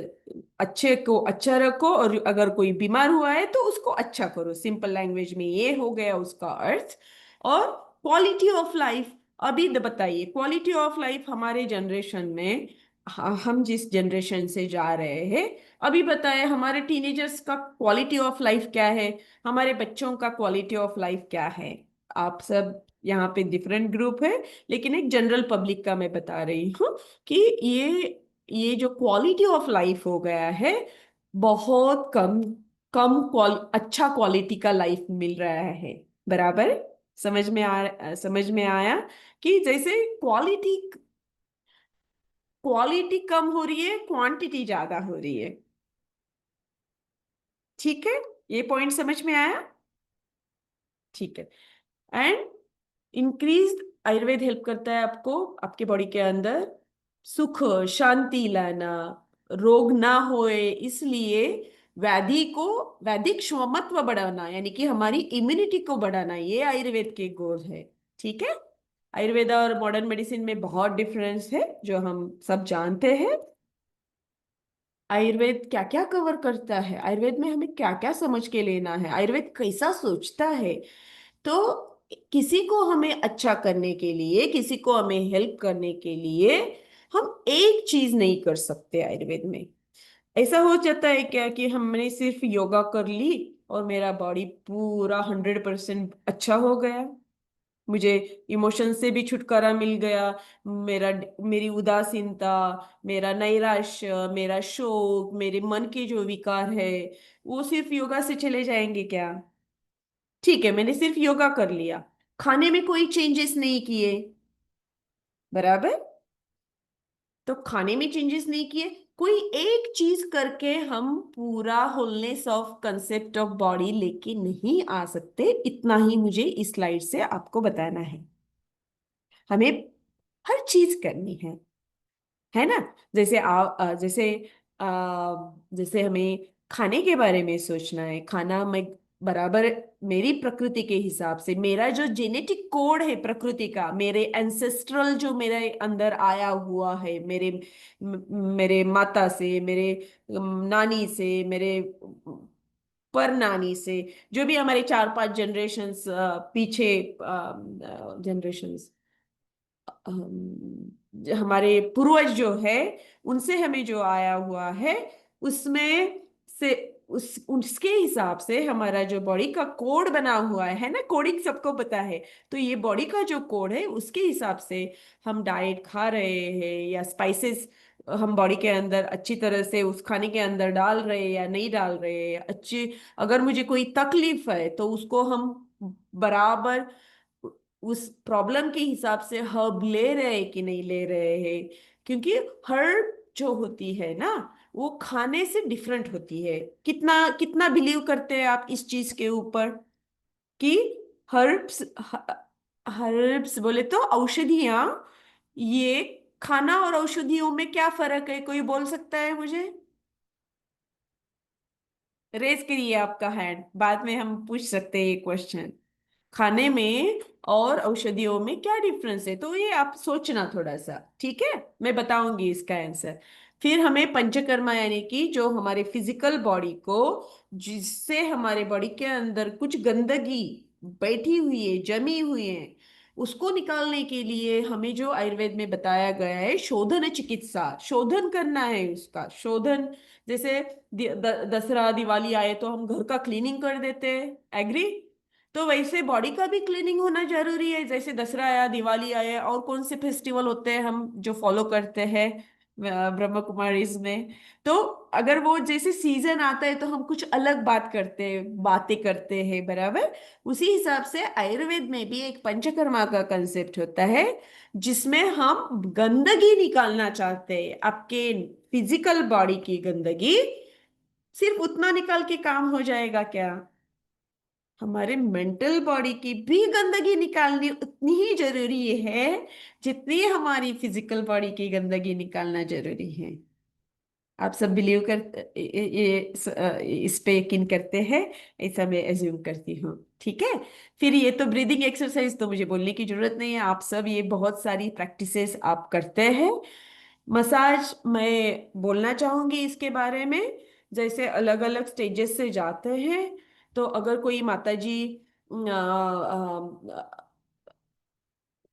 अच्छे को अच्छा रखो, और अगर कोई बीमार हुआ है तो उसको अच्छा करो, सिंपल लैंग्वेज में ये हो गया उसका अर्थ। और क्वालिटी ऑफ लाइफ, अभी बताइए क्वालिटी ऑफ लाइफ हमारे जनरेशन में, हम जिस जनरेशन से जा रहे हैं, अभी बताए हमारे टीनेजर्स का क्वालिटी ऑफ लाइफ क्या है, हमारे बच्चों का क्वालिटी ऑफ लाइफ क्या है। आप सब यहाँ पे डिफरेंट ग्रुप है, लेकिन एक जनरल पब्लिक का मैं बता रही हूँ कि ये जो क्वालिटी ऑफ लाइफ हो गया है, बहुत कम कम अच्छा क्वालिटी का लाइफ मिल रहा है। बराबर, समझ में आया कि जैसे क्वालिटी क्वालिटी कम हो रही है, क्वांटिटी ज्यादा हो रही है। ठीक है, ये पॉइंट समझ में आया? ठीक है, एंड इंक्रीज आयुर्वेद हेल्प करता है आपको आपके बॉडी के अंदर सुख शांति लाना, रोग ना होए, इसलिए वैदिक स्वमत्व बढ़ाना यानी कि हमारी इम्यूनिटी को बढ़ाना, ये आयुर्वेद के गोल है। ठीक है। आयुर्वेद और मॉडर्न मेडिसिन में बहुत डिफरेंस है, जो हम सब जानते हैं। आयुर्वेद क्या क्या कवर करता है, आयुर्वेद में हमें क्या क्या समझ के लेना है, आयुर्वेद कैसा सोचता है। तो किसी को हमें अच्छा करने के लिए, किसी को हमें हेल्प करने के लिए हम एक चीज नहीं कर सकते आयुर्वेद में। ऐसा हो जाता है क्या कि हमने सिर्फ योगा कर ली और मेरा बॉडी पूरा 100% अच्छा हो गया, मुझे इमोशन से भी छुटकारा मिल गया, मेरा मेरी उदासीनता, मेरा नैराश्य, मेरा शोक, मेरे मन के जो विकार है, वो सिर्फ योगा से चले जाएंगे क्या? ठीक है, मैंने सिर्फ योगा कर लिया, खाने में कोई चेंजेस नहीं किए, बराबर। तो खाने में चेंजेस नहीं किए, कोई एक चीज करके हम पूरा wholeness of concept of body लेके नहीं आ सकते। इतना ही मुझे इस स्लाइड से आपको बताना है। हमें हर चीज करनी है ना। जैसे आ, जैसे हमें खाने के बारे में सोचना है, खाना मैं बराबर मेरी प्रकृति के हिसाब से, मेरा जो जेनेटिक कोड है प्रकृति का, मेरे एंसेस्ट्रल जो मेरे अंदर आया हुआ है, मेरे माता से, मेरे नानी से, मेरे पर नानी से, जो भी हमारे 4-5 जनरेशन्स पीछे, जनरेशन्स हमारे पूर्वज जो है, उनसे हमें जो आया हुआ है, उसमें से उसके हिसाब से हमारा जो बॉडी का कोड बना हुआ है ना, कोडिंग सबको पता है। तो ये बॉडी का जो कोड है, उसके हिसाब से हम डाइट खा रहे हैं या स्पाइसेस हम बॉडी के अंदर अच्छी तरह से उस खाने के अंदर डाल रहे हैं या नहीं डाल रहे हैं अच्छी। अगर मुझे कोई तकलीफ है तो उसको हम बराबर उस प्रॉब्लम के हिसाब से हर्ब ले रहे हैं कि नहीं ले रहे हैं। क्योंकि हर्ब जो होती है ना, वो खाने से डिफरेंट होती है। कितना कितना बिलीव करते हैं आप इस चीज के ऊपर कि हर्ब्स हर्ब्स बोले तो औषधियां, ये खाना और औषधियों में क्या फर्क है, कोई बोल सकता है मुझे? रेज करिए आपका हैंड, बाद में हम पूछ सकते हैं ये क्वेश्चन। खाने में और औषधियों में क्या डिफरेंस है, तो ये आप सोचना थोड़ा सा। ठीक है, मैं बताऊंगी इसका आंसर। फिर हमें पंचकर्मा यानी कि जो हमारे फिजिकल बॉडी को, जिससे हमारे बॉडी के अंदर कुछ गंदगी बैठी हुई है, जमी हुई है, उसको निकालने के लिए हमें जो आयुर्वेद में बताया गया है, शोधन चिकित्सा, शोधन करना है उसका शोधन। जैसे दसरा दिवाली आए तो हम घर का क्लीनिंग कर देते हैं, एग्री। तो वैसे बॉडी का भी क्लीनिंग होना जरूरी है। जैसे दसरा आया, दिवाली आया, और कौन से फेस्टिवल होते हैं हम जो फॉलो करते हैं ब्रह्म कुमारीज में। तो अगर वो जैसे सीजन आता है तो हम कुछ अलग बातें करते हैं, बराबर। उसी हिसाब से आयुर्वेद में भी एक पंचकर्मा का कंसेप्ट होता है, जिसमें हम गंदगी निकालना चाहते हैं, आपके फिजिकल बॉडी की गंदगी। सिर्फ उतना निकाल के काम हो जाएगा क्या? हमारे मेंटल बॉडी की भी गंदगी निकालनी उतनी ही जरूरी है जितनी हमारी फिजिकल बॉडी की गंदगी निकालना जरूरी है। आप सब बिलीव कर इस पे यकीन करते हैं, ऐसा मैं एज्यूम करती हूँ। ठीक है। फिर ये तो ब्रीदिंग एक्सरसाइज तो मुझे बोलने की जरूरत नहीं है, आप सब ये बहुत सारी प्रैक्टिसेस आप करते हैं। मसाज मैं बोलना चाहूंगी इसके बारे में। जैसे अलग अलग स्टेजेस से जाते हैं, तो अगर कोई माता जी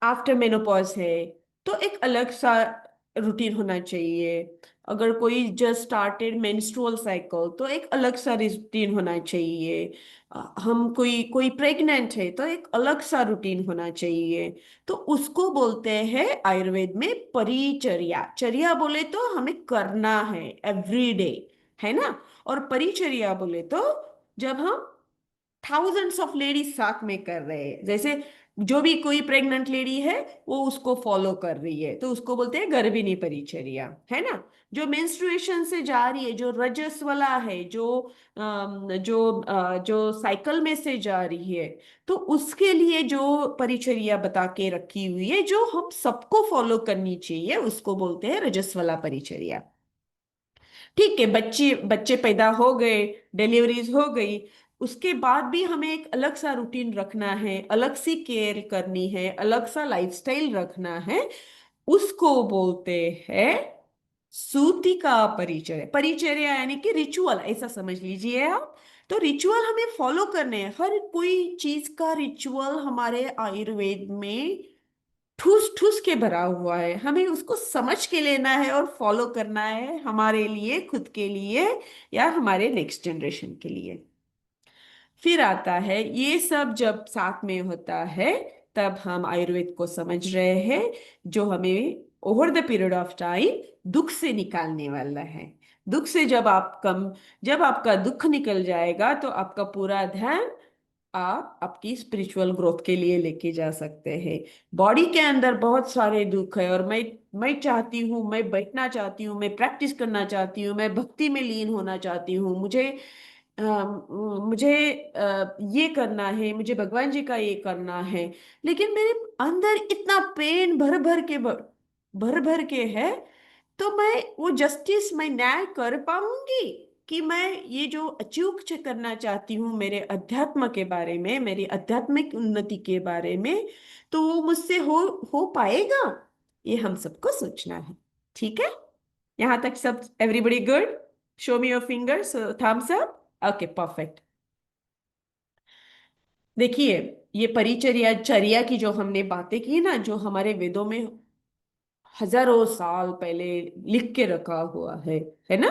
आफ्टर मेनोपॉज है, तो एक अलग सा रूटीन होना चाहिए। अगर कोई जस्ट स्टार्टेड मेंस्ट्रुअल साइकिल, तो एक अलग सा रूटीन होना चाहिए। हम कोई कोई प्रेग्नेंट है तो एक अलग सा रूटीन होना चाहिए। तो उसको बोलते हैं आयुर्वेद में परिचर्या। चर्या बोले तो हमें करना है एवरी डे, है ना। और परिचर्या बोले तो जब हम थाउजेंड्स ऑफ लेडीज साथ में कर रहे हैं, जैसे जो भी कोई प्रेग्नेंट लेडी है वो उसको फॉलो कर रही है, तो उसको बोलते हैं गर्भिणी परिचर्या, है ना। जो मेंस्ट्रुएशन से जा रही है, जो रजस वाला है, जो साइकिल में से जा रही है, तो उसके लिए जो परिचर्या बता के रखी हुई है, जो हम सबको फॉलो करनी चाहिए, उसको बोलते हैं रजस वाला परिचर्या। ठीक है, बच्चे बच्चे पैदा हो गए, डिलीवरीज हो गई, उसके बाद भी हमें एक अलग सा रूटीन रखना है, अलग सी केयर करनी है, अलग सा लाइफस्टाइल रखना है। उसको बोलते हैं सूती का परिचर्या। परिचर्या यानी कि रिचुअल, ऐसा समझ लीजिए आप। तो रिचुअल हमें फॉलो करने हैं, हर कोई चीज का रिचुअल हमारे आयुर्वेद में ठूस ठूस के भरा हुआ है। हमें उसको समझ के लेना है और फॉलो करना है, हमारे लिए, खुद के लिए, या हमारे नेक्स्ट जनरेशन के लिए। फिर आता है ये सब जब साथ में होता है, तब हम आयुर्वेद को समझ रहे हैं, जो हमें over the period of time दुख से निकालने वाला है। दुख से जब आपका दुख निकल जाएगा तो आपका पूरा ध्यान आप आपकी स्पिरिचुअल ग्रोथ के लिए लेके जा सकते हैं। बॉडी के अंदर बहुत सारे दुख है, और मैं चाहती हूँ, मैं बैठना चाहती हूँ, मैं प्रैक्टिस करना चाहती हूँ, मैं भक्ति में लीन होना चाहती हूँ, मुझे ये करना है, मुझे भगवान जी का ये करना है, लेकिन मेरे अंदर इतना पेन भर भर के है। तो मैं वो जस्टिस, मैं न्याय कर पाऊंगी कि मैं ये जो अचीव करना चाहती हूँ मेरे अध्यात्म के बारे में, मेरी आध्यात्मिक उन्नति के बारे में, तो वो मुझसे हो पाएगा? ये हम सबको सोचना है। ठीक है, यहाँ तक सब everybody good? Show me your fingers, thumbs up. Okay, perfect. देखिए, ये परिचर्या चर्या की जो हमने बातें की ना, जो हमारे वेदों में हजारों साल पहले लिख के रखा हुआ है ना?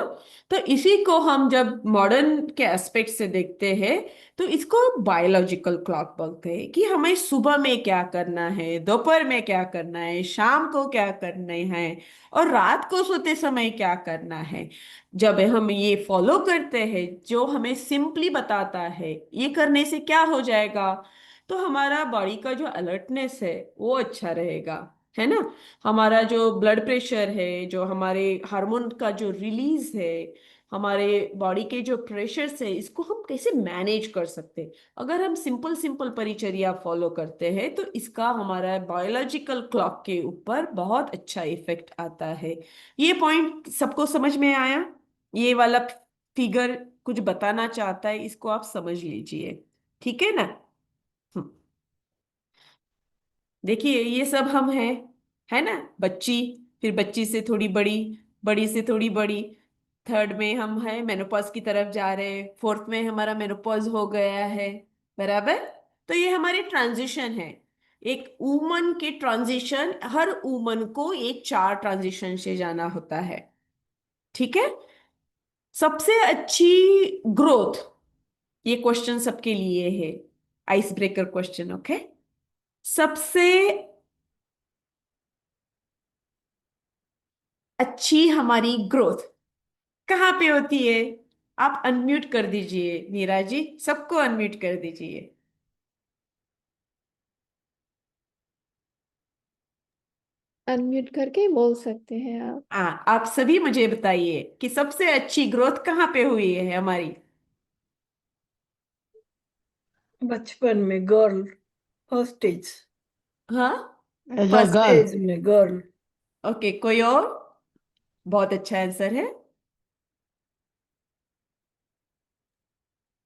तो इसी को हम जब मॉडर्न के एस्पेक्ट से देखते हैं, तो इसको बायोलॉजिकल क्लॉक बोलते हैं, कि हमें सुबह में क्या करना है, दोपहर में क्या करना है, शाम को क्या करना है, और रात को सोते समय क्या करना है। जब हम ये फॉलो करते हैं, जो हमें सिंपली बताता है ये करने से क्या हो जाएगा, तो हमारा बॉडी का जो अलर्टनेस है वो अच्छा रहेगा, है ना? हमारा जो ब्लड प्रेशर है, जो हमारे हार्मोन का जो रिलीज है, हमारे बॉडी के जो प्रेशर्स है, इसको हम कैसे मैनेज कर सकते हैं। अगर हम सिंपल सिंपल परिचर्या फॉलो करते हैं, तो इसका हमारा बायोलॉजिकल क्लॉक के ऊपर बहुत अच्छा इफेक्ट आता है। ये पॉइंट सबको समझ में आया? ये वाला फिगर कुछ बताना चाहता है, इसको आप समझ लीजिए। ठीक है ना? हम्म। देखिए, ये सब हम हैं, है ना? बच्ची, फिर बच्ची से थोड़ी बड़ी, बड़ी से थोड़ी बड़ी, थर्ड में हम हैं, मेनोपॉज की तरफ जा रहे हैं, फोर्थ में हमारा मेनोपॉज हो गया है, बराबर? तो ये हमारे ट्रांजिशन है। एक वुमन के ट्रांजिशन, हर वुमन को एक 4 ट्रांजिशन से जाना होता है। ठीक है? सबसे अच्छी ग्रोथ, ये क्वेश्चन सबके लिए है, आइस ब्रेकर क्वेश्चन। ओके, सबसे अच्छी हमारी ग्रोथ कहाँ पे होती है? आप अनम्यूट कर दीजिए मीरा जी, सबको अनम्यूट कर दीजिए। अनम्यूट करके बोल सकते हैं आप। हाँ, आप सभी मुझे बताइए कि सबसे अच्छी ग्रोथ कहाँ पे हुई है हमारी? बचपन में गर्ल, फर्स्ट एज, हाँ, age a first girl. Age में गर्ल। ओके, कोई और? बहुत अच्छा आंसर है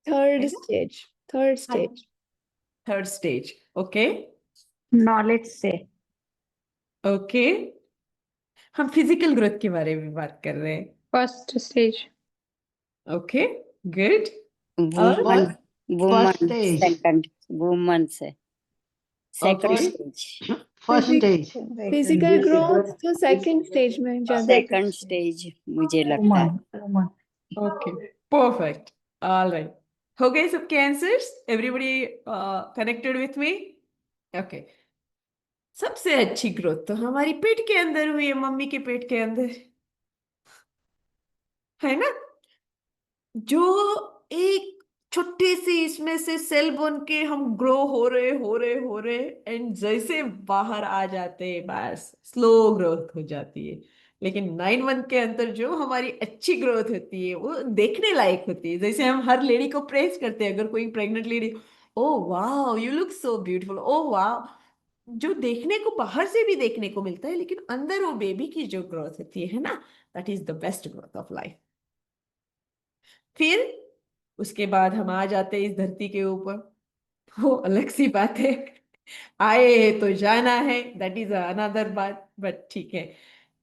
थर्ड ना? स्टेज, थर्ड हाँ, stage. Third stage. Okay, knowledge से। ओके, हम फिजिकल ग्रोथ के बारे में बात कर रहे हैं। First stage. Okay, good. और woman first woman stage. Second woman से second okay, stage first stage. Physical growth तो सेकंड स्टेज में ज्यादा सेकंड स्टेज मुझे लगता है। Woman. Okay, perfect. All right, हो गए सबके answers? Everybody connected with me? Okay, सबसे अच्छी ग्रोथ तो हमारी पेट के अंदर हुई है, मम्मी के पेट के अंदर, है ना? जो एक छोटे से इसमें से सेल बन के हम ग्रो हो रहे, एंड जैसे बाहर आ जाते हैं, बस स्लो ग्रोथ हो जाती है। लेकिन 9 मंथ के अंदर जो हमारी अच्छी ग्रोथ होती है, वो देखने लायक होती है। जैसे हम हर लेडी को प्रेस करते हैं, अगर कोई प्रेग्नेंट लेडी, ओ वाह यू लुक सो ब्यूटीफुल, ओ वाह, जो देखने को बाहर से भी देखने को मिलता है, लेकिन अंदर वो बेबी की जो ग्रोथ होती है ना, that is the best growth of life. फिर उसके बाद हम आ जाते हैं इस धरती के ऊपर। वो अलग सी बात है, आए हैं तो जाना है, दैट इज अनदर बात, बट ठीक है।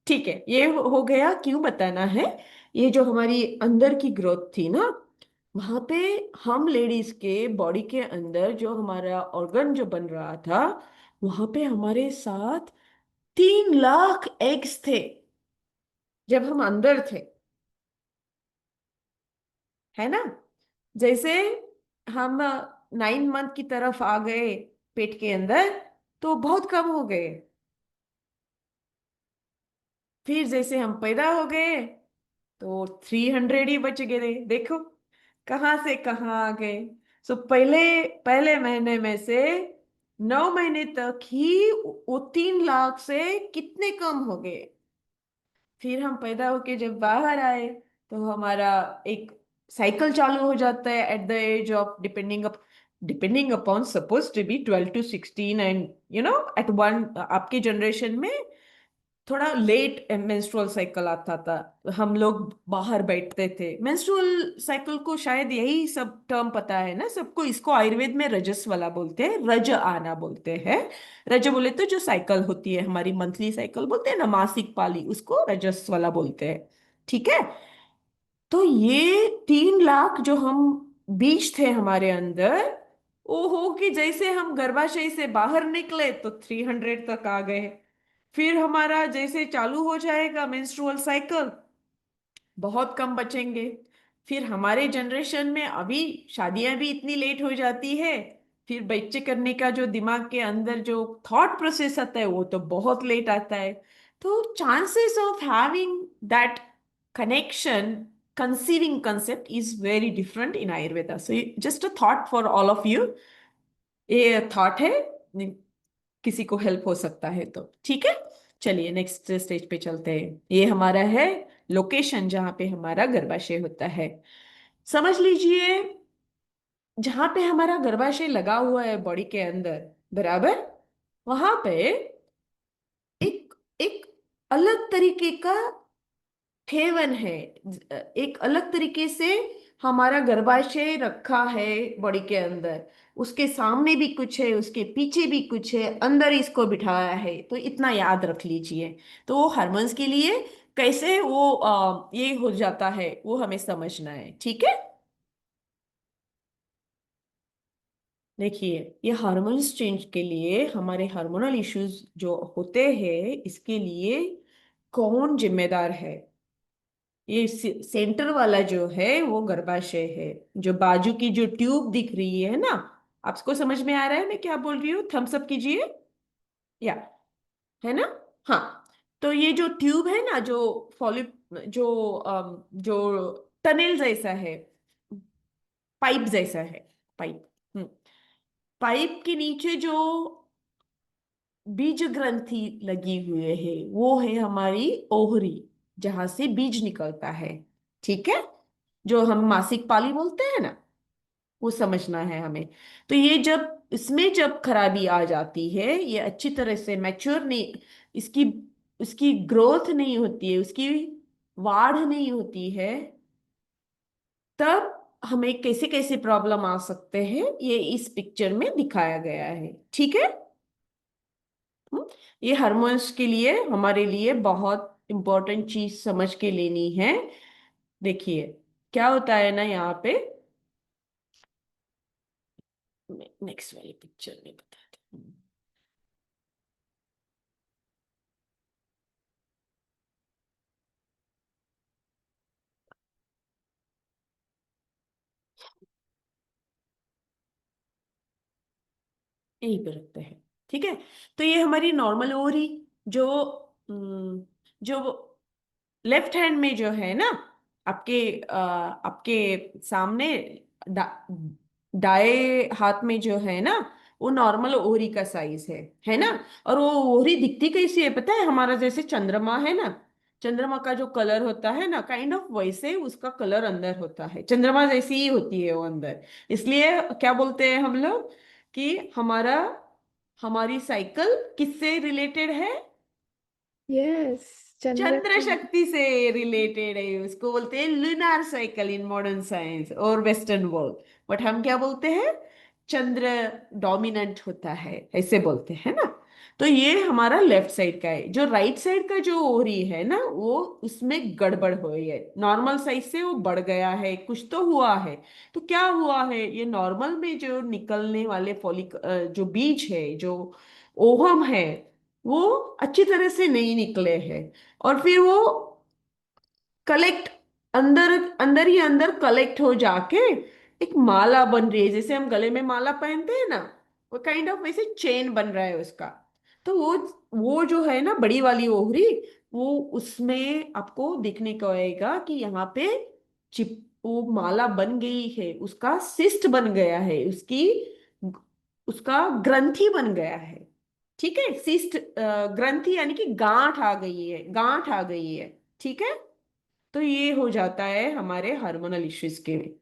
ठीक है, ये हो गया, क्यों बताना है। ये जो हमारी अंदर की ग्रोथ थी ना, वहां पे हम लेडीज के बॉडी के अंदर जो हमारा ऑर्गन जो बन रहा था, वहां पे हमारे साथ 3 लाख एग्स थे जब हम अंदर थे, है ना। जैसे हम 9 मंथ की तरफ आ गए पेट के अंदर, तो बहुत कम हो गए। फिर जैसे हम पैदा हो गए तो 300 ही बच गए। देखो कहाँ से कहाँ आ गए। सो पहले पहले महीने में से 9 महीने तक ही वो 3 लाख से कितने कम हो गए। फिर हम पैदा होके जब बाहर आए तो हमारा एक साइकिल चालू हो जाता है at the age of depending upon suppose to be 12 to 16, and at one आपके जनरेशन में थोड़ा लेट मेंस्ट्रुअल साइकिल आता था। हम लोग बाहर बैठते थे। मेंस्ट्रुअल साइकिल को शायद यही सब टर्म पता है ना सबको। इसको आयुर्वेद में रजस वाला बोलते हैं, रज आना बोलते हैं। रज बोले तो जो साइकिल होती है हमारी मंथली साइकिल बोलते हैं ना, मासिक पाली, उसको रजस वाला बोलते हैं। ठीक है। तो ये 3 लाख जो हम बीज थे हमारे अंदर, वो हो कि जैसे हम गर्भाशय से बाहर निकले तो 300 तक आ गए। फिर हमारा जैसे चालू हो जाएगा मेंस्ट्रुअल साइकिल, बहुत कम बचेंगे। फिर हमारे जनरेशन में अभी शादियां भी इतनी लेट हो जाती है। फिर बच्चे करने का जो दिमाग के अंदर जो थॉट प्रोसेस आता है वो तो बहुत लेट आता है। तो chances of having that connection, conceiving concept is very different in Ayurveda. So just a thought for all of you. ये थॉट है, किसी को हेल्प हो सकता है तो ठीक है। चलिए नेक्स्ट स्टेज पे चलते हैं। ये हमारा है लोकेशन जहां पे हमारा गर्भाशय होता है। समझ लीजिए जहां पे हमारा गर्भाशय लगा हुआ है बॉडी के अंदर, बराबर, वहां पे एक एक अलग तरीके का ठेवन है। एक अलग तरीके से हमारा गर्भाशय रखा है बॉडी के अंदर। उसके सामने भी कुछ है, उसके पीछे भी कुछ है, अंदर इसको बिठाया है। तो इतना याद रख लीजिए। तो वो हार्मोन्स के लिए कैसे वो ये हो जाता है वो हमें समझना है। ठीक है। देखिए ये हार्मोन्स चेंज के लिए, हमारे हार्मोनल इश्यूज जो होते हैं, इसके लिए कौन जिम्मेदार है। ये सेंटर वाला जो है वो गर्भाशय है। जो बाजू की जो ट्यूब दिख रही है ना, आपको समझ में आ रहा है मैं क्या बोल रही हूँ? थम्स अप कीजिए, या, है ना। हाँ, तो ये जो ट्यूब है ना, जो फॉलिप जो टनल जैसा है, पाइप जैसा है, पाइप, पाइप के नीचे जो बीज ग्रंथि लगी हुई है वो है हमारी ओहरी, जहां से बीज निकलता है। ठीक है। जो हम मासिक पाली बोलते हैं ना, वो समझना है हमें। तो ये जब इसमें जब खराबी आ जाती है, ये अच्छी तरह से मैच्योर नहीं, इसकी उसकी ग्रोथ नहीं होती है, उसकी वाढ़ नहीं होती है, तब हमें कैसे कैसे प्रॉब्लम आ सकते हैं ये इस पिक्चर में दिखाया गया है। ठीक है। ये हार्मोन्स के लिए हमारे लिए बहुत इंपॉर्टेंट चीज समझ के लेनी है। देखिए क्या होता है ना यहाँ पे, नेक्स्ट वाली पिक्चर में बताते हैं। यहीं पे रखते हैं। ठीक है। तो ये हमारी नॉर्मल ओवरी, जो जो लेफ्ट हैंड में जो है ना, आपके सामने डा, दाएं हाथ में जो है ना, वो नॉर्मल ओहरी का साइज है ना। और वो ओहरी दिखती कैसी है पता है? हमारा जैसे चंद्रमा है ना, चंद्रमा का जो कलर होता है ना, काइंड ऑफ वैसे उसका कलर अंदर होता है, चंद्रमा जैसी ही होती है वो अंदर। इसलिए क्या बोलते हैं हम लोग कि हमारी साइकिल किससे रिलेटेड है? यस, चंद्र चंद्र शक्ति से रिलेटेड है, उसको बोलते हैं lunar cycle in modern science और वेस्टर्न वर्ल्ड। बट हम क्या बोलते हैं, चंद्र डोमिनेंट होता है, ऐसे बोलते हैं ना। तो ये हमारा लेफ्ट साइड का है। जो राइट साइड का जो ओवरी है ना, वो उसमें गड़बड़ हुई है, नॉर्मल साइज से वो बढ़ गया है, कुछ तो हुआ है। तो क्या हुआ है, ये नॉर्मल में जो निकलने वाले फॉलिक जो बीज है, जो ओवम है, वो अच्छी तरह से नहीं निकले हैं। और फिर वो कलेक्ट, अंदर अंदर ही अंदर कलेक्ट हो जाके एक माला बन रही है, जैसे हम गले में माला पहनते हैं ना, वो काइंड ऑफ वैसे चेन बन रहा है उसका। तो वो जो है ना बड़ी वाली ओहरी, वो उसमें आपको देखने को आएगा कि यहाँ पे चिप वो माला बन गई है, उसका सिस्ट बन गया है, उसकी उसका ग्रंथि बन गया है। ठीक है, सिस्ट ग्रंथि यानी कि गांठ आ गई है, गांठ आ गई है। ठीक है, तो ये हो जाता है हमारे हार्मोनल इश्यूज के लिए।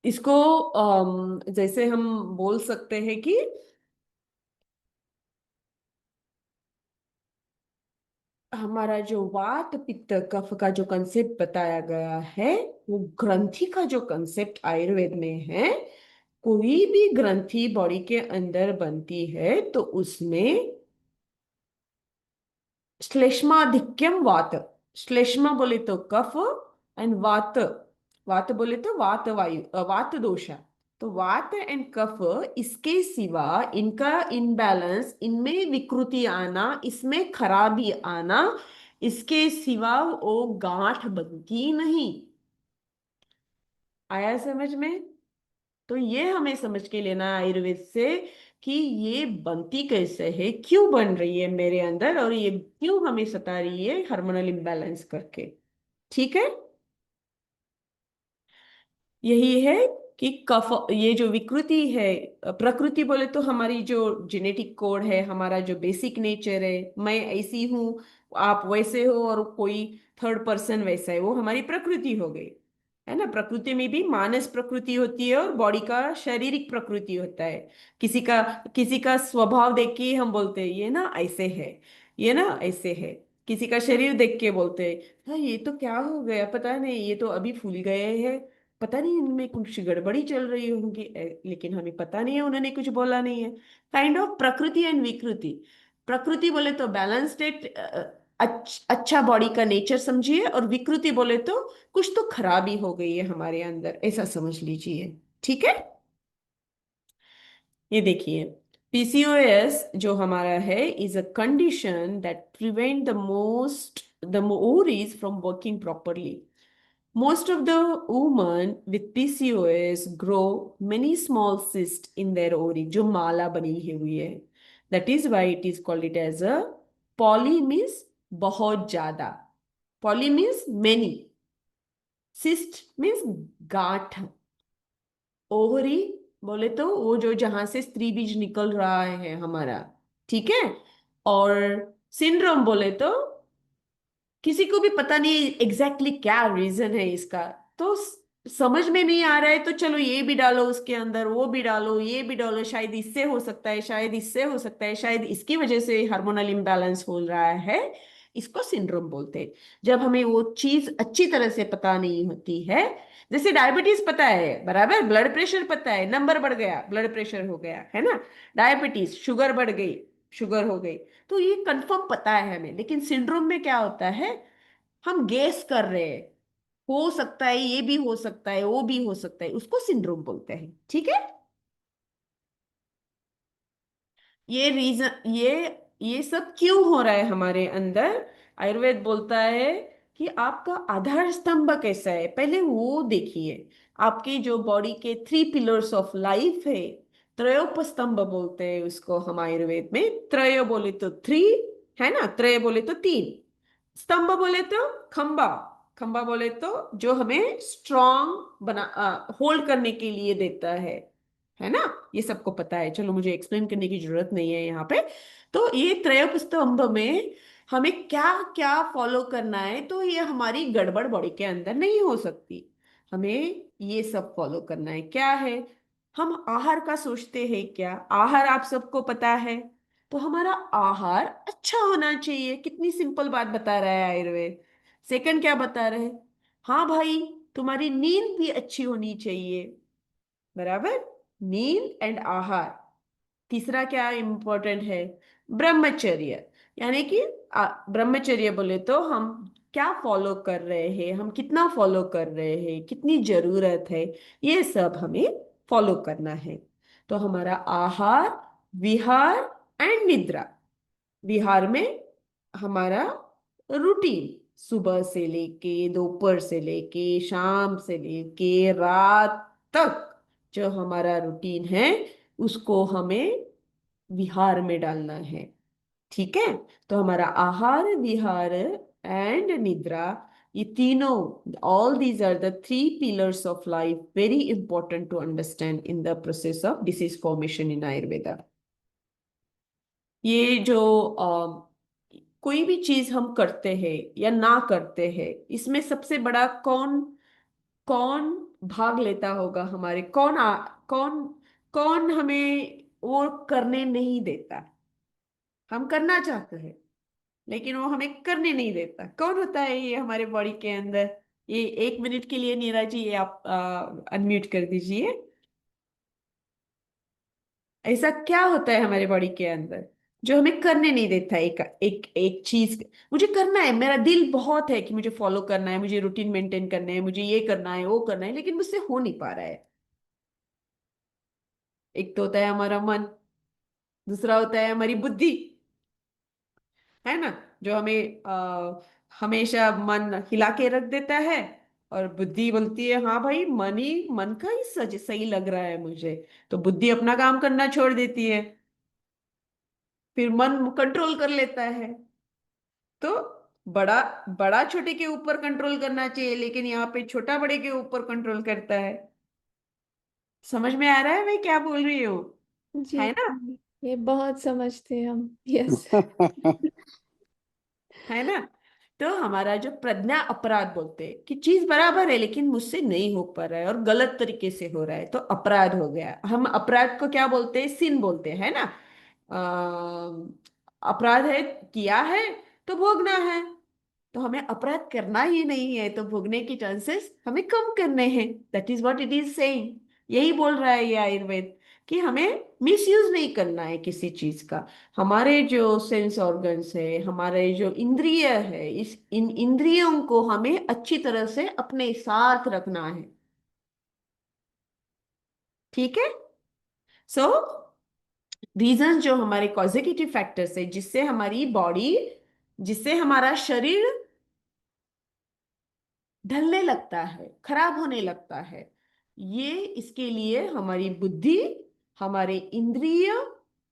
इसको जैसे हम बोल सकते हैं कि हमारा जो वात पित्त कफ का जो कंसेप्ट बताया गया है, वो ग्रंथि का जो कंसेप्ट आयुर्वेद में है। कोई भी ग्रंथि बॉडी के अंदर बनती है तो उसमें श्लेष्माधिक्यम वात, श्लेष्मा बोले तो कफ, एंड वात, वात बोले तो वात वायु वात दोषा। तो वात एंड कफ, इसके सिवा इनका इनबैलेंस, इनमें विकृति आना, इसमें खराबी आना, इसके सिवा वो गांठ बनती नहीं। आया समझ में? तो ये हमें समझ के लेना है आयुर्वेद से कि ये बनती कैसे है, क्यों बन रही है मेरे अंदर, और ये क्यों हमें सता रही है हार्मोनल इम्बैलेंस करके। ठीक है, यही है कि कफ, ये जो विकृति है, प्रकृति बोले तो हमारी जो जेनेटिक कोड है, हमारा जो बेसिक नेचर है, मैं ऐसी हूं, आप वैसे हो, और कोई थर्ड पर्सन वैसा है, वो हमारी प्रकृति हो गई, है ना। प्रकृति में भी मानस प्रकृति होती है और बॉडी का शारीरिक प्रकृति होता है। किसी का स्वभाव देख के हम बोलते हैं ये ना ऐसे है, ये ना ऐसे है। किसी का शरीर देख के बोलते हैं हाँ ये तो क्या हो गया पता नहीं, ये तो अभी फूल गए हैं, पता नहीं इनमें कुछ गड़बड़ी चल रही होगी, लेकिन हमें पता नहीं है, उन्होंने कुछ बोला नहीं है। काइंड ऑफ प्रकृति एंड विकृति। प्रकृति बोले तो बैलेंस स्टेट, अच्छा बॉडी का नेचर समझिए, और विकृति बोले तो कुछ तो खराबी हो गई है हमारे अंदर, ऐसा समझ लीजिए। ठीक है, ये देखिए, पीसीओएस जो हमारा है is a condition that prevent the ovaries from working properly. Most of the women with PCOS grow many small cysts in their ovary, जो माला बनी हुई है। That is why it is called it as a poly means बहुत ज्यादा, poly means many, cyst means गांठ। Ovary बोले तो वो जो जहां से स्त्री बीज निकल रहा है हमारा, ठीक है। और सिंड्रोम बोले तो किसी को भी पता नहीं एग्जैक्टली क्या रीजन है इसका, तो समझ में नहीं आ रहा है तो चलो ये भी डालो उसके अंदर, वो भी डालो, ये भी डालो, शायद इससे हो सकता है, शायद इससे हो सकता है, शायद इसकी वजह से हार्मोनल इम्बैलेंस हो रहा है। इसको सिंड्रोम बोलते हैं। जब हमें वो चीज अच्छी तरह से पता नहीं होती है, जैसे डायबिटीज पता है बराबर, ब्लड प्रेशर पता है, नंबर बढ़ गया ब्लड प्रेशर हो गया, है ना। डायबिटीज, शुगर बढ़ गई, शुगर हो गई, तो ये कंफर्म पता है हमें। लेकिन सिंड्रोम में क्या होता है, हम गेस कर रहे हैं, हो सकता है, ये भी हो सकता है, वो भी हो सकता है, उसको सिंड्रोम बोलते हैं। ठीक है, ये रीजन, ये सब क्यों हो रहा है हमारे अंदर, आयुर्वेद बोलता है कि आपका आधार स्तंभ कैसा है पहले वो देखिए। आपके जो बॉडी के 3 पिलर्स ऑफ लाइफ है, त्रयोप स्तंभ बोलते हैं उसको हम आयुर्वेद में। त्रय बोले तो 3, है ना, त्रय बोले तो 3, स्तंभ बोले तो खंबा, खंबा बोले तो जो हमें स्ट्रॉन्ग बना होल्ड करने के लिए देता है ना। ये सबको पता है, चलो मुझे एक्सप्लेन करने की जरूरत नहीं है यहाँ पे। तो ये त्रयोप स्तंभ में हमें क्या क्या फॉलो करना है, तो ये हमारी गड़बड़ बॉडी के अंदर नहीं हो सकती। हमें ये सब फॉलो करना है। क्या है, हम आहार का सोचते हैं क्या, आहार आप सबको पता है, तो हमारा आहार अच्छा होना चाहिए। कितनी सिंपल बात बता रहा है आयुर्वेद। सेकंड क्या बता रहे हैं? हाँ भाई, तुम्हारी नींद भी अच्छी होनी चाहिए, बराबर, नींद एंड आहार। तीसरा क्या इंपॉर्टेंट है? ब्रह्मचर्य, यानी कि ब्रह्मचर्य बोले तो हम क्या फॉलो कर रहे हैं, हम कितना फॉलो कर रहे हैं, कितनी जरूरत है, ये सब हमें फॉलो करना है। तो हमारा आहार, विहार एंड निद्रा। विहार में हमारा रूटीन, सुबह से लेके दोपहर से लेके शाम से लेके रात तक जो हमारा रूटीन है, उसको हमें विहार में डालना है। ठीक है? तो हमारा आहार, विहार एंड निद्रा, ये तीनों, all these are the three pillars of life, very important to understand in the process of disease formation in Ayurveda. ये जो कोई भी चीज हम करते हैं या ना करते हैं, इसमें सबसे बड़ा कौन कौन भाग लेता होगा हमारे? कौन कौन हमें वो करने नहीं देता? हम करना चाहते हैं लेकिन वो हमें करने नहीं देता। कौन होता है ये हमारे बॉडी के अंदर? ये 1 मिनट के लिए नीरा जी, ये आप अनम्यूट कर दीजिए। ऐसा क्या होता है हमारे बॉडी के अंदर जो हमें करने नहीं देता? एक एक एक चीज मुझे करना है, मेरा दिल बहुत है कि मुझे फॉलो करना है, मुझे रूटीन मेंटेन करना है, मुझे ये करना है वो करना है, लेकिन मुझसे हो नहीं पा रहा है। एक तो होता है हमारा मन, दूसरा होता है हमारी बुद्धि, है ना, जो हमें हमेशा मन हिला के रख देता है। और बुद्धि बोलती है हाँ भाई, मन का ही सच सही लग रहा है मुझे, तो बुद्धि अपना काम करना छोड़ देती है, फिर मन कंट्रोल कर लेता है। तो बड़ा बड़ा छोटे के ऊपर कंट्रोल करना चाहिए, लेकिन यहाँ पे छोटा बड़े के ऊपर कंट्रोल करता है। समझ में आ रहा है मैं क्या बोल रही हूँ? जी है ना? जी, ये बहुत समझते हैं हम। यस। है ना? तो हमारा जो प्रज्ञा अपराध बोलते हैं कि चीज बराबर है लेकिन मुझसे नहीं हो पा रहा है और गलत तरीके से हो रहा है, तो अपराध हो गया। हम अपराध को क्या बोलते हैं? सिन बोलते हैं, है ना? अपराध है, किया है तो भोगना है। तो हमें अपराध करना ही नहीं है, तो भोगने की चांसेस हमें कम करने हैं। That is what it is saying. यही बोल रहा है ये आयुर्वेद, कि हमें मिसयूज नहीं करना है किसी चीज का। हमारे जो सेंस ऑर्गन्स है, हमारे जो इंद्रिय है, इस इन इंद्रियों को हमें अच्छी तरह से अपने साथ रखना है। ठीक है? सो रीजन जो हमारे कॉजिटिव फैक्टर्स है, जिससे हमारी बॉडी, जिससे हमारा शरीर ढलने लगता है, खराब होने लगता है, ये इसके लिए हमारी बुद्धि, हमारे इंद्रिय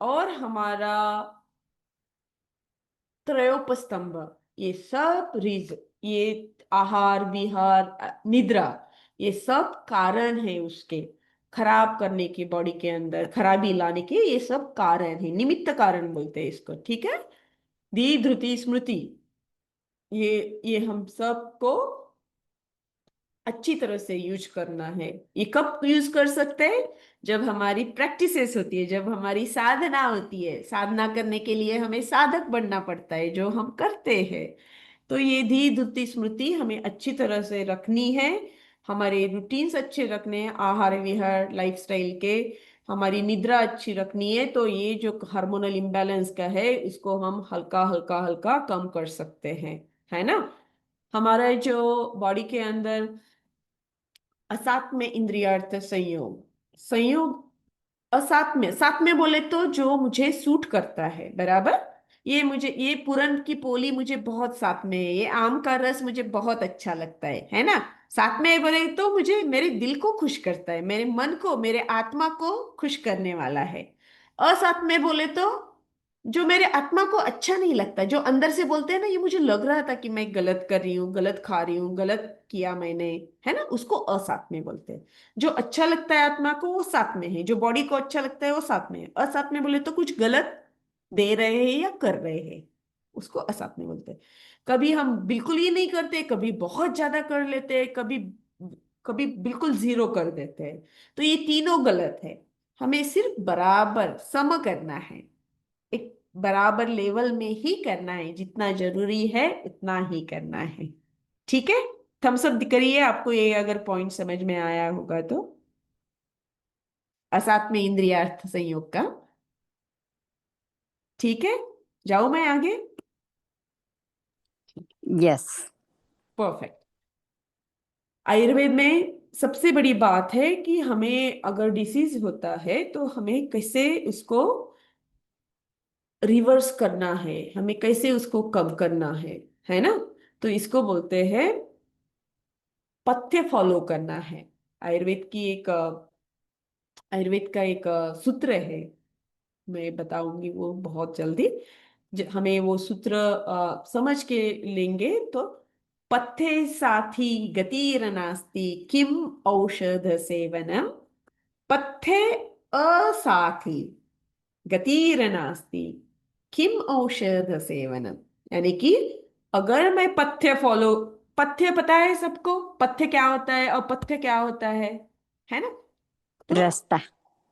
और हमारा त्रयोपस्तंभ, ये सब ये आहार, विहार, निद्रा, ये सब कारण है उसके खराब करने के, बॉडी के अंदर खराबी लाने के, ये सब कारण है, निमित्त कारण बोलते हैं इसको। ठीक है? धी धृति स्मृति, ये हम सबको अच्छी तरह से यूज करना है। ये कब यूज कर सकते हैं? जब हमारी प्रैक्टिसेस होती है, जब हमारी साधना होती है। साधना करने के लिए हमें साधक बनना पड़ता है, जो हम करते हैं। तो ये धी धुति स्मृति हमें अच्छी तरह से रखनी है। हमारे रूटीन्स अच्छे रखने हैं, आहार विहार लाइफस्टाइल के। हमारी निद्रा अच्छी रखनी है, तो ये जो हार्मोनल इम्बैलेंस का है, इसको हम हल्का हल्का हल्का कम कर सकते हैं, है ना? हमारा जो बॉडी के अंदर असात्म इंद्रियार्थ संयोग, संयोग साथ में, साथ में बोले तो जो मुझे सूट करता है, बराबर। ये पूरन की पोली मुझे बहुत साथ में है, ये आम का रस मुझे बहुत अच्छा लगता है ना? साथ में बोले तो मुझे मेरे दिल को खुश करता है, मेरे मन को, मेरे आत्मा को खुश करने वाला है। असाथ में बोले तो जो मेरे आत्मा को अच्छा नहीं लगता, जो अंदर से बोलते हैं ना, ये मुझे लग रहा था कि मैं गलत कर रही हूँ, गलत खा रही हूँ, गलत किया मैंने, है ना, उसको असाथ में बोलते हैं। जो अच्छा लगता है आत्मा को, वो साथ में है। जो बॉडी को अच्छा लगता है, वो साथ में है। असाथ में बोले तो कुछ गलत दे रहे हैं या कर रहे हैं, उसको असाथ में बोलते हैं। कभी हम बिल्कुल ही नहीं करते, कभी बहुत ज्यादा कर लेते हैं, कभी कभी बिल्कुल जीरो कर देते हैं। तो ये तीनों गलत है। हमें सिर्फ बराबर सम करना है। एक बराबर लेवल में ही करना है, जितना जरूरी है उतना ही करना है। ठीक है, थम्स अप करिए आपको ये अगर पॉइंट समझ में आया होगा तो। साथ में इंद्रियार्थ संयोग का। ठीक है, जाऊं मैं आगे? यस। परफेक्ट। आयुर्वेद में सबसे बड़ी बात है कि हमें अगर डिसीज होता है तो हमें कैसे उसको रिवर्स करना है, हमें कैसे उसको कम करना है ना? तो इसको बोलते हैं पथ्य फॉलो करना है। आयुर्वेद की एक आयुर्वेद का एक सूत्र है, मैं बताऊंगी वो बहुत जल्दी। हमें वो सूत्र समझ के लेंगे तो पथ्ये साथी गतिरनास्ति किम औषध सेवनम। पथ्ये असाथी गतिरनास्ति किम औषध सेवनम। यानी कि अगर मैं पथ्य फॉलो, पथ्य पता है सबको, पथ्य क्या होता है और पथ्य क्या होता है ना? तो रास्ता।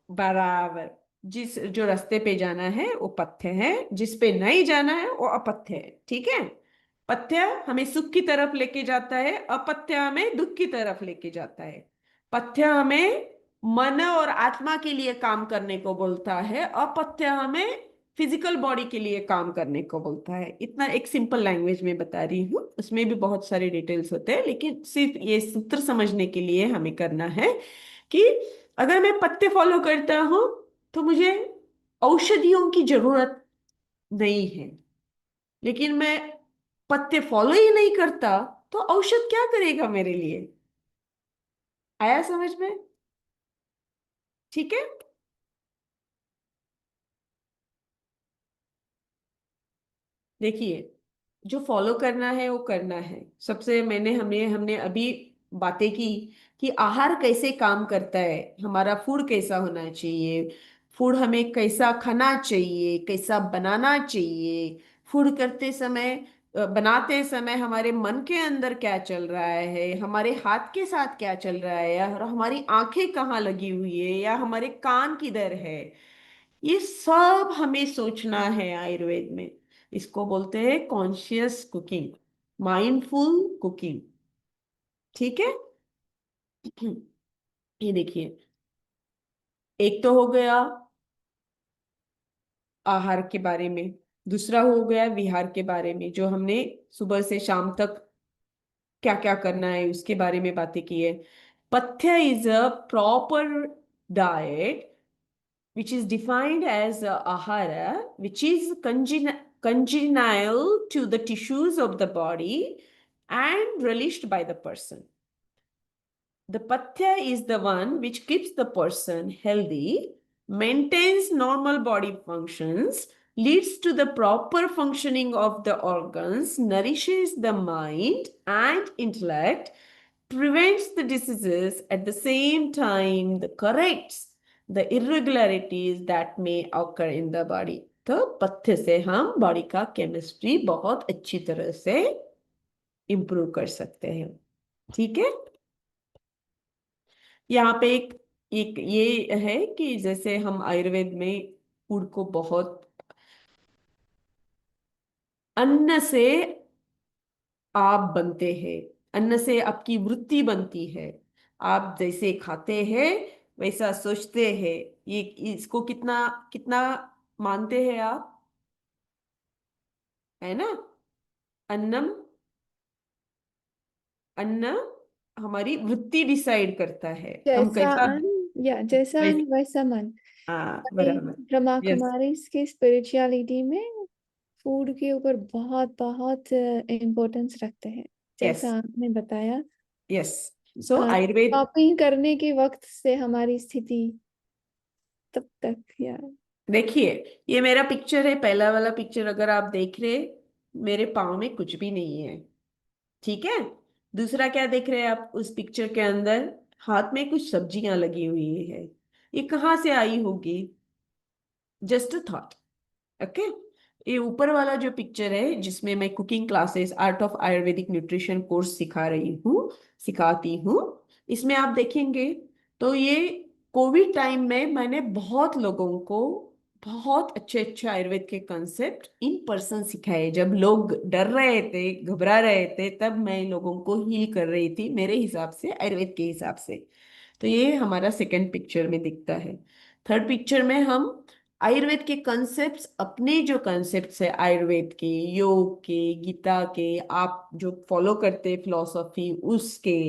बराबर, जिस जो रास्ते पे जाना है वो पथ्य है, जिस पे नहीं जाना है वो अपथ्य है। ठीक है, पथ्य हमें सुख की तरफ लेके जाता है, अपथ्य हमें दुख की तरफ लेके जाता है। पथ्य हमें मन और आत्मा के लिए काम करने को बोलता है, अपथ्य हमें फिजिकल बॉडी के लिए काम करने को बोलता है। इतना एक सिंपल लैंग्वेज में बता रही हूँ, उसमें भी बहुत सारे डिटेल्स होते हैं, लेकिन सिर्फ ये सूत्र समझने के लिए हमें करना है कि अगर मैं पत्ते फॉलो करता हूं तो मुझे औषधियों की जरूरत नहीं है। लेकिन मैं पत्ते फॉलो ही नहीं करता तो औषध क्या करेगा मेरे लिए? आया समझ में? ठीक है। देखिए, जो फॉलो करना है वो करना है। सबसे मैंने हमने हमने अभी बातें की कि आहार कैसे काम करता है, हमारा फूड कैसा होना चाहिए, फूड हमें कैसा खाना चाहिए, कैसा बनाना चाहिए, फूड करते समय बनाते समय हमारे मन के अंदर क्या चल रहा है, हमारे हाथ के साथ क्या चल रहा है, और हमारी आंखें कहाँ लगी हुई है या हमारे कान किधर है, ये सब हमें सोचना है आयुर्वेद में। इसको बोलते हैं कॉन्शियस कुकिंग, माइंडफुल कुकिंग। ठीक है। ये देखिए, एक तो हो गया आहार के बारे में, दूसरा हो गया विहार के बारे में, जो हमने सुबह से शाम तक क्या क्या करना है उसके बारे में बातें की है। पथ्य is a proper diet which is defined as ahara, which is congenial to the tissues of the body and relished by the person. The pathya is the one which keeps the person healthy, maintains normal body functions, leads to the proper functioning of the organs, nourishes the mind and intellect, prevents the diseases, at the same time the corrects the irregularities that may occur in the body. तो पथ्य से हम body का chemistry बहुत अच्छी तरह से improve कर सकते हैं। ठीक है। यहाँ पे एक ये है कि जैसे हम आयुर्वेद में फूड को बहुत अन्न से आप बनते हैं, अन्न से आपकी वृत्ति बनती है। आप जैसे खाते हैं वैसा सोचते हैं। ये इसको कितना कितना मानते हैं आप, है ना? अन्नम, अन्न हमारी वृत्ति डिसाइड करता है, हम जैसा कैसा अन्न या जैसा वैसे। अन्न वैसा मन। हाँ ये बराबर। ब्रह्मा यस कुमारी की स्पिरिचुअलिटी में फूड के ऊपर बहुत बहुत इम्पोर्टेंस रखते हैं, यस जैसा आपने बताया। यस। सो आयुर्वेद, शॉपिंग करने के वक्त से हमारी स्थिति तब तक यार। देखिए ये मेरा पिक्चर है, पहला वाला पिक्चर अगर आप देख रहे, मेरे पाँव में कुछ भी नहीं है। ठीक है। दूसरा क्या देख रहे हैं आप उस पिक्चर के अंदर? हाथ में कुछ सब्जियां लगी हुई है, ये कहाँ से आई होगी? Just a thought. ओके। ये ऊपर वाला जो पिक्चर है जिसमें मैं cooking classes, art of Ayurvedic nutrition course सिखा रही हूँ, सिखाती हूँ, इसमें आप देखेंगे तो ये कोविड टाइम में मैंने बहुत लोगों को बहुत अच्छे अच्छे आयुर्वेद के कंसेप्ट इन पर्सन सिखाए। जब लोग डर रहे थे, घबरा रहे थे, तब मैं लोगों को हील कर रही थी मेरे हिसाब से, आयुर्वेद के हिसाब से। तो ये हमारा सेकंड पिक्चर में दिखता है। थर्ड पिक्चर में हम आयुर्वेद के कंसेप्ट्स, अपने जो कंसेप्ट्स है आयुर्वेद के, योग के, गीता के, आप जो फॉलो करते फिलॉसफी उसके,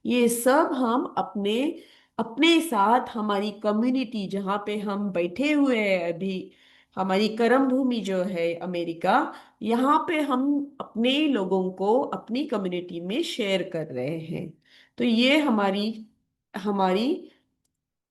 ये सब हम अपने अपने साथ हमारी कम्युनिटी जहाँ पे हम बैठे हुए हैं अभी, हमारी कर्म भूमि जो है अमेरिका, यहाँ पे हम अपने लोगों को अपनी कम्युनिटी में शेयर कर रहे हैं। तो ये हमारी हमारी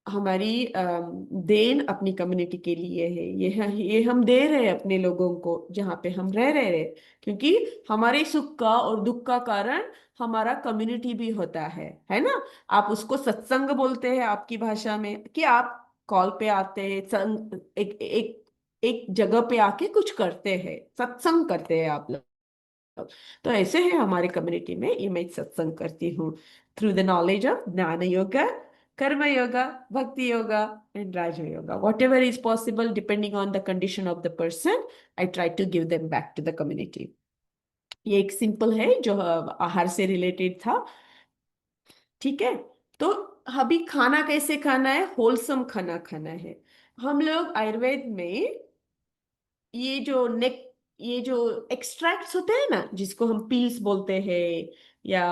हमारी देन अपनी कम्युनिटी के लिए है। ये हम दे रहे हैं अपने लोगों को जहाँ पे हम रह रहे हैं, क्योंकि हमारे सुख का और दुख का कारण हमारा कम्युनिटी भी होता है ना। आप उसको सत्संग बोलते हैं आपकी भाषा में, कि आप कॉल पे आते हैं, संग एक एक एक जगह पे आके कुछ करते हैं, सत्संग करते हैं आप लोग। तो ऐसे है हमारे कम्युनिटी में, ये मैं सत्संग करती हूँ थ्रू द नॉलेज ऑफ ज्ञान yoga, karma yoga, bhakti yoga and raj yoga. Whatever is possible depending on the condition of the person, I try to give them back to the community. ये एक सिंपल है जो आहार से रिलेटेड था। ठीक है, तो अभी खाना कैसे खाना है, होलसम खाना खाना है। हम लोग आयुर्वेद में ये जो ये जो एक्सट्रैक्ट्स होते हैं ना, जिसको हम पील्स बोलते हैं, या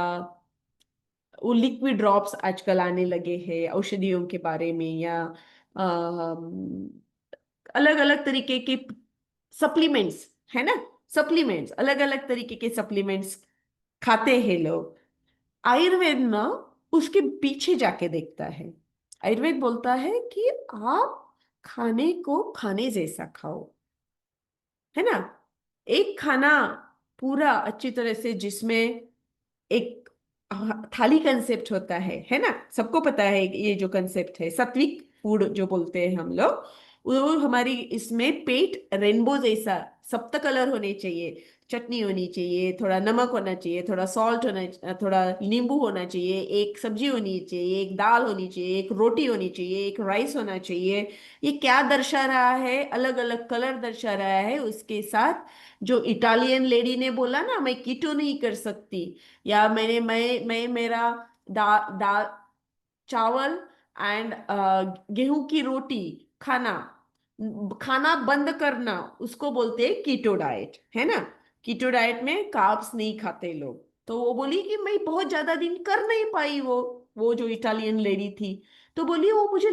वो लिक्विड ड्रॉप्स आजकल आने लगे हैं औषधियों के बारे में, या अलग अलग तरीके के सप्लीमेंट्स है ना, सप्लीमेंट्स, अलग अलग तरीके के सप्लीमेंट्स खाते हैं लोग। आयुर्वेद ना उसके पीछे जाके देखता है। आयुर्वेद बोलता है कि आप खाने को खाने जैसा खाओ, है ना। एक खाना पूरा अच्छी तरह से, जिसमें एक थाली कंसेप्ट होता है ना, सबको पता है ये जो कंसेप्ट है सात्विक फूड जो बोलते हैं हम लोग, वो हमारी इसमें पेट रेनबो जैसा सप्त कलर होने चाहिए, चटनी होनी चाहिए, थोड़ा नमक होना चाहिए, थोड़ा सॉल्ट होना, थोड़ा नींबू होना चाहिए, एक सब्जी होनी चाहिए, एक दाल होनी चाहिए, एक रोटी होनी चाहिए, एक राइस होना चाहिए। ये क्या दर्शा रहा है, अलग अलग कलर दर्शा रहा है। उसके साथ जो इटालियन लेडी ने बोला ना, मैं कीटो नहीं कर सकती, या मैं मेरा दाल चावल एंड गेहूं की रोटी खाना खाना बंद करना, उसको बोलते हैं कीटो डाइट, है ना। कीटो डाइट में कार्ब्स नहीं खाते लोग। तो वो बोली कि मैं बहुत ज्यादा दिन कर नहीं पाई, वो जो इटालियन लेडी थी, तो बोली वो मुझे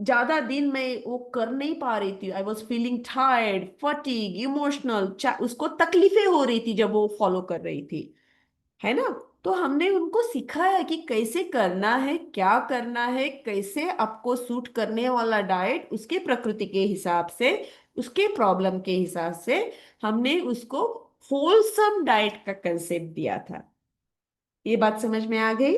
ज्यादा दिन मैं वो कर नहीं पा रही थी, I was feeling tired, fatigue, emotional, उसको तकलीफें हो रही थी जब वो फॉलो कर रही थी, है ना। तो हमने उनको सिखाया कि कैसे करना है, क्या करना है, कैसे आपको सूट करने वाला डाइट, उसके प्रकृति के हिसाब से, उसके प्रॉब्लम के हिसाब से हमने उसको होलसम डाइट का कंसेप्ट दिया था। ये बात समझ में आ गई।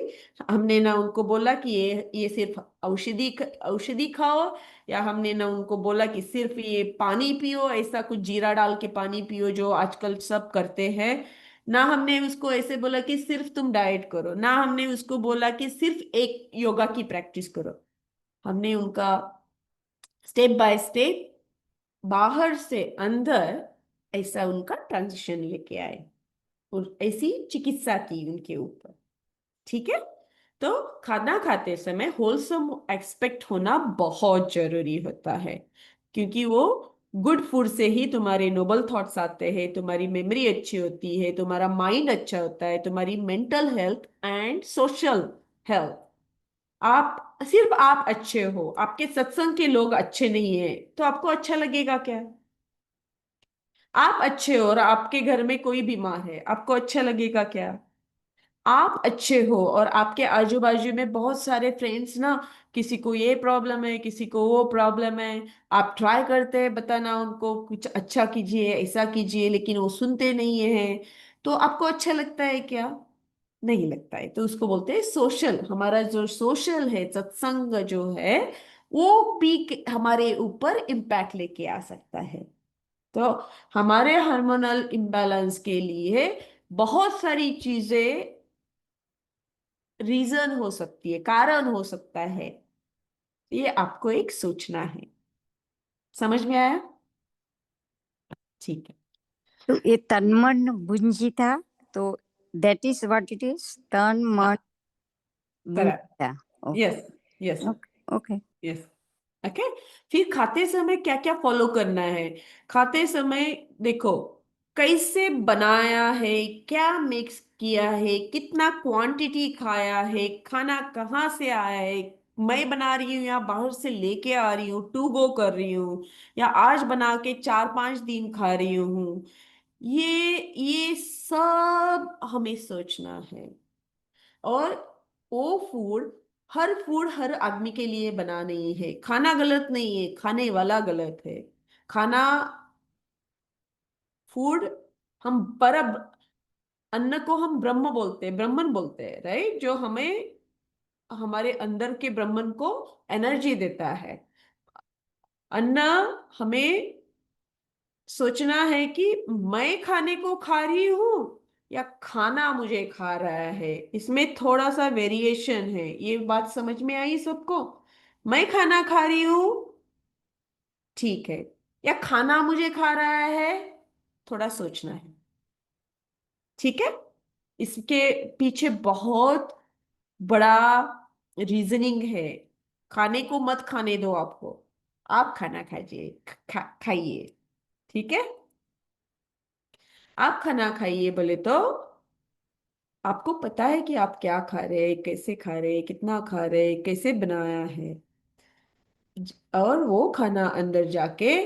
हमने ना उनको बोला कि ये सिर्फ औषधि औषधि खाओ, या हमने ना उनको बोला कि सिर्फ ये पानी पियो, ऐसा कुछ जीरा डाल के पानी पियो जो आजकल सब करते हैं। ना हमने उसको ऐसे बोला कि सिर्फ तुम डाइट करो, ना हमने उसको बोला कि सिर्फ एक योगा की प्रैक्टिस करो। हमने उनका स्टेप बाय स्टेप, बाहर से अंदर, ऐसा उनका ट्रांजिशन लेके आए, और ऐसी चिकित्सा की उनके ऊपर। ठीक है, तो खाना खाते समय होलसम एक्सपेक्ट होना बहुत जरूरी होता है, क्योंकि वो गुड फूड से ही तुम्हारे नोबल थॉट्स आते हैं, तुम्हारी मेमोरी अच्छी होती है, तुम्हारा माइंड अच्छा होता है, तुम्हारी mental health and social health. आप सिर्फ आप अच्छे हो, आपके सत्संग के लोग अच्छे नहीं हैं, तो आपको अच्छा लगेगा क्या। आप अच्छे हो और आपके घर में कोई बीमार है, आपको अच्छा लगेगा क्या। आप अच्छे हो और आपके आजू बाजू में बहुत सारे फ्रेंड्स ना, किसी को ये प्रॉब्लम है, किसी को वो प्रॉब्लम है, आप ट्राई करते हैं बताना उनको कुछ अच्छा कीजिए, ऐसा कीजिए, लेकिन वो सुनते नहीं है, तो आपको अच्छा लगता है क्या। नहीं लगता है। तो उसको बोलते हैं सोशल, हमारा जो सोशल है, सत्संग जो है, वो भी हमारे ऊपर इम्पैक्ट लेके आ सकता है। तो हमारे हार्मोनल इम्बैलेंस के लिए बहुत सारी चीजें रीजन हो सकती है, कारण हो सकता है, ये आपको एक सोचना है। समझ में आया? ठीक है। तो ये तन मन बुंजी था, तो that is what it is, तन मन करेक्ट। बुंजी था। Yes, yes, okay. Yes. Okay. फिर खाते समय क्या क्या फॉलो करना है? खाते समय देखो, कैसे बनाया है, क्या मिक्स किया है, कितना क्वांटिटी खाया है, खाना कहाँ से आया है, मैं बना रही हूँ या बाहर से लेके आ रही हूँ, टू गो कर रही हूँ, या आज बना के 4-5 दिन खा रही हूँ, ये सब हमें सोचना है। और वो फूड हर आदमी के लिए बना नहीं है। खाना गलत नहीं है, खाने वाला गलत है। खाना, फूड, हम परब, अन्न को हम ब्रह्म बोलते हैं, ब्रह्मन बोलते हैं, राइट, जो हमें हमारे अंदर के ब्रह्मन को एनर्जी देता है। अन्न हमें सोचना है कि मैं खाने को खा रही हूं या खाना मुझे खा रहा है। इसमें थोड़ा सा वेरिएशन है। ये बात समझ में आई सबको? मैं खाना खा रही हूं, ठीक है, या खाना मुझे खा रहा है, थोड़ा सोचना है। ठीक है। इसके पीछे बहुत बड़ा रीजनिंग है। खाने को मत खाने दो आपको, आप खाना खाइए, खाइए। ठीक है। आप खाना खाइए बोले तो आपको पता है कि आप क्या खा रहे हैं, कैसे खा रहे हैं, कितना खा रहे हैं, कैसे बनाया है। और वो खाना अंदर जाके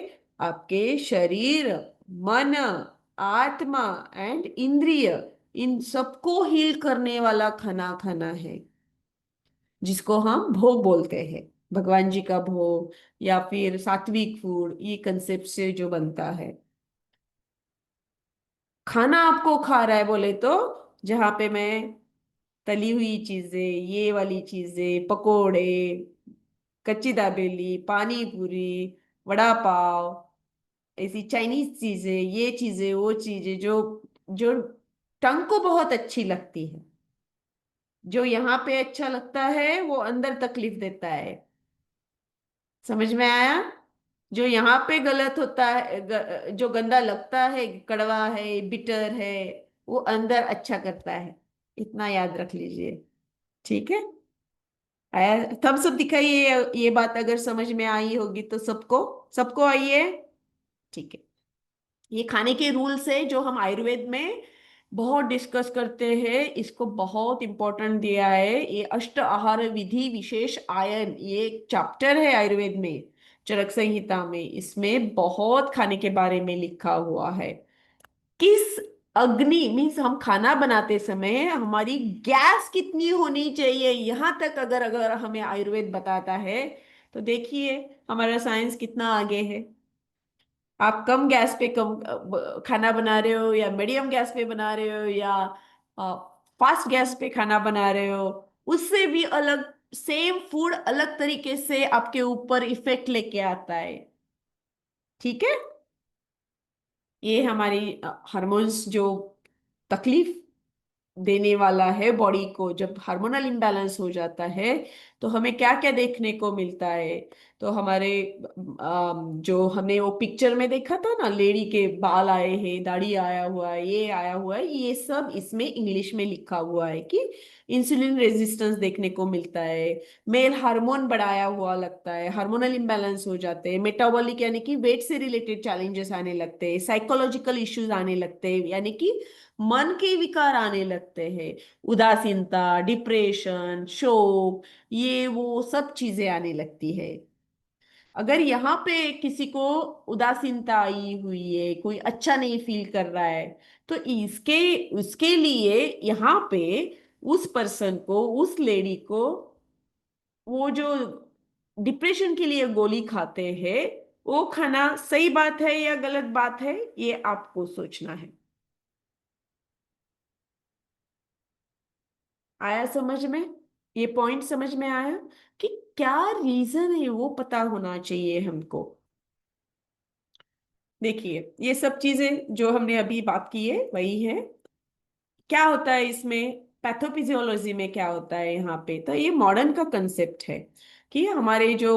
आपके शरीर, मन, आत्मा एंड इंद्रिय, इन सबको हील करने वाला खाना खाना है, जिसको हम भोग बोलते हैं। भगवान जी का भोग या फिर सात्विक फूड, ये कंसेप्ट से जो बनता है। खाना आपको खा रहा है बोले तो जहाँ पे मैं तली हुई चीजें, ये वाली चीजें, पकोड़े, कच्ची दाबेली, पानी पूरी, वड़ा पाव, ऐसी चाइनीज चीजें, ये चीजें, वो चीजें जो जो टंग को बहुत अच्छी लगती है, जो यहाँ पे अच्छा लगता है वो अंदर तकलीफ देता है। समझ में आया? जो यहाँ पे गलत होता है, जो गंदा लगता है, कड़वा है, बिटर है, वो अंदर अच्छा करता है। इतना याद रख लीजिए। ठीक है। आया? तब सब दिखाइए, ये बात अगर समझ में आई होगी तो सबको, सबको आइए। ठीक है। ये खाने के रूल्स है जो हम आयुर्वेद में बहुत डिस्कस करते हैं। इसको बहुत इंपॉर्टेंट दिया है। ये अष्ट आहार विधि विशेष आयन, ये एक चैप्टर है आयुर्वेद में, चरक संहिता में। इसमें बहुत खाने के बारे में लिखा हुआ है। किस अग्नि मीन्स हम खाना बनाते समय हमारी गैस कितनी होनी चाहिए, यहां तक अगर अगर हमें आयुर्वेद बताता है, तो देखिए हमारा साइंस कितना आगे है। आप कम गैस पे कम खाना बना रहे हो, या मीडियम गैस पे बना रहे हो, या फास्ट गैस पे खाना बना रहे हो, उससे भी अलग, सेम फूड अलग तरीके से आपके ऊपर इफेक्ट लेके आता है। ठीक है। ये हमारी हार्मोन्स जो तकलीफ देने वाला है बॉडी को, जब हार्मोनल इम्बैलेंस हो जाता है तो हमें क्या क्या देखने को मिलता है। तो हमारे जो हमने वो पिक्चर में देखा था ना, लेडी के बाल आए हैं, दाढ़ी आया हुआ है, ये आया हुआ है, ये सब इसमें इंग्लिश में लिखा हुआ है कि इंसुलिन रेजिस्टेंस देखने को मिलता है। मेल हार्मोन बढ़ाया हुआ लगता है, हार्मोनल इम्बैलेंस हो जाते हैं, मेटाबॉलिक यानी कि वेट से रिलेटेड चैलेंजेस आने लगते हैं, साइकोलॉजिकल इश्यूज आने लगते हैं, यानी कि मन के विकार आने लगते हैं, उदासीनता, डिप्रेशन, शोक, ये वो सब चीजें आने लगती है। अगर यहाँ पे किसी को उदासीनता आई हुई है, कोई अच्छा नहीं फील कर रहा है, तो इसके उसके लिए यहाँ पे उस पर्सन को, उस लेडी को, वो जो डिप्रेशन के लिए गोली खाते हैं, वो खाना सही बात है या गलत बात है, ये आपको सोचना है। आया समझ में? ये पॉइंट समझ में आया कि क्या रीजन है, वो पता होना चाहिए हमको। देखिए ये सब चीजें जो हमने अभी बात की है वही है। क्या होता है इसमें, पैथोफिजियोलॉजी में क्या होता है यहाँ पे, तो ये मॉडर्न का कंसेप्ट है कि हमारे जो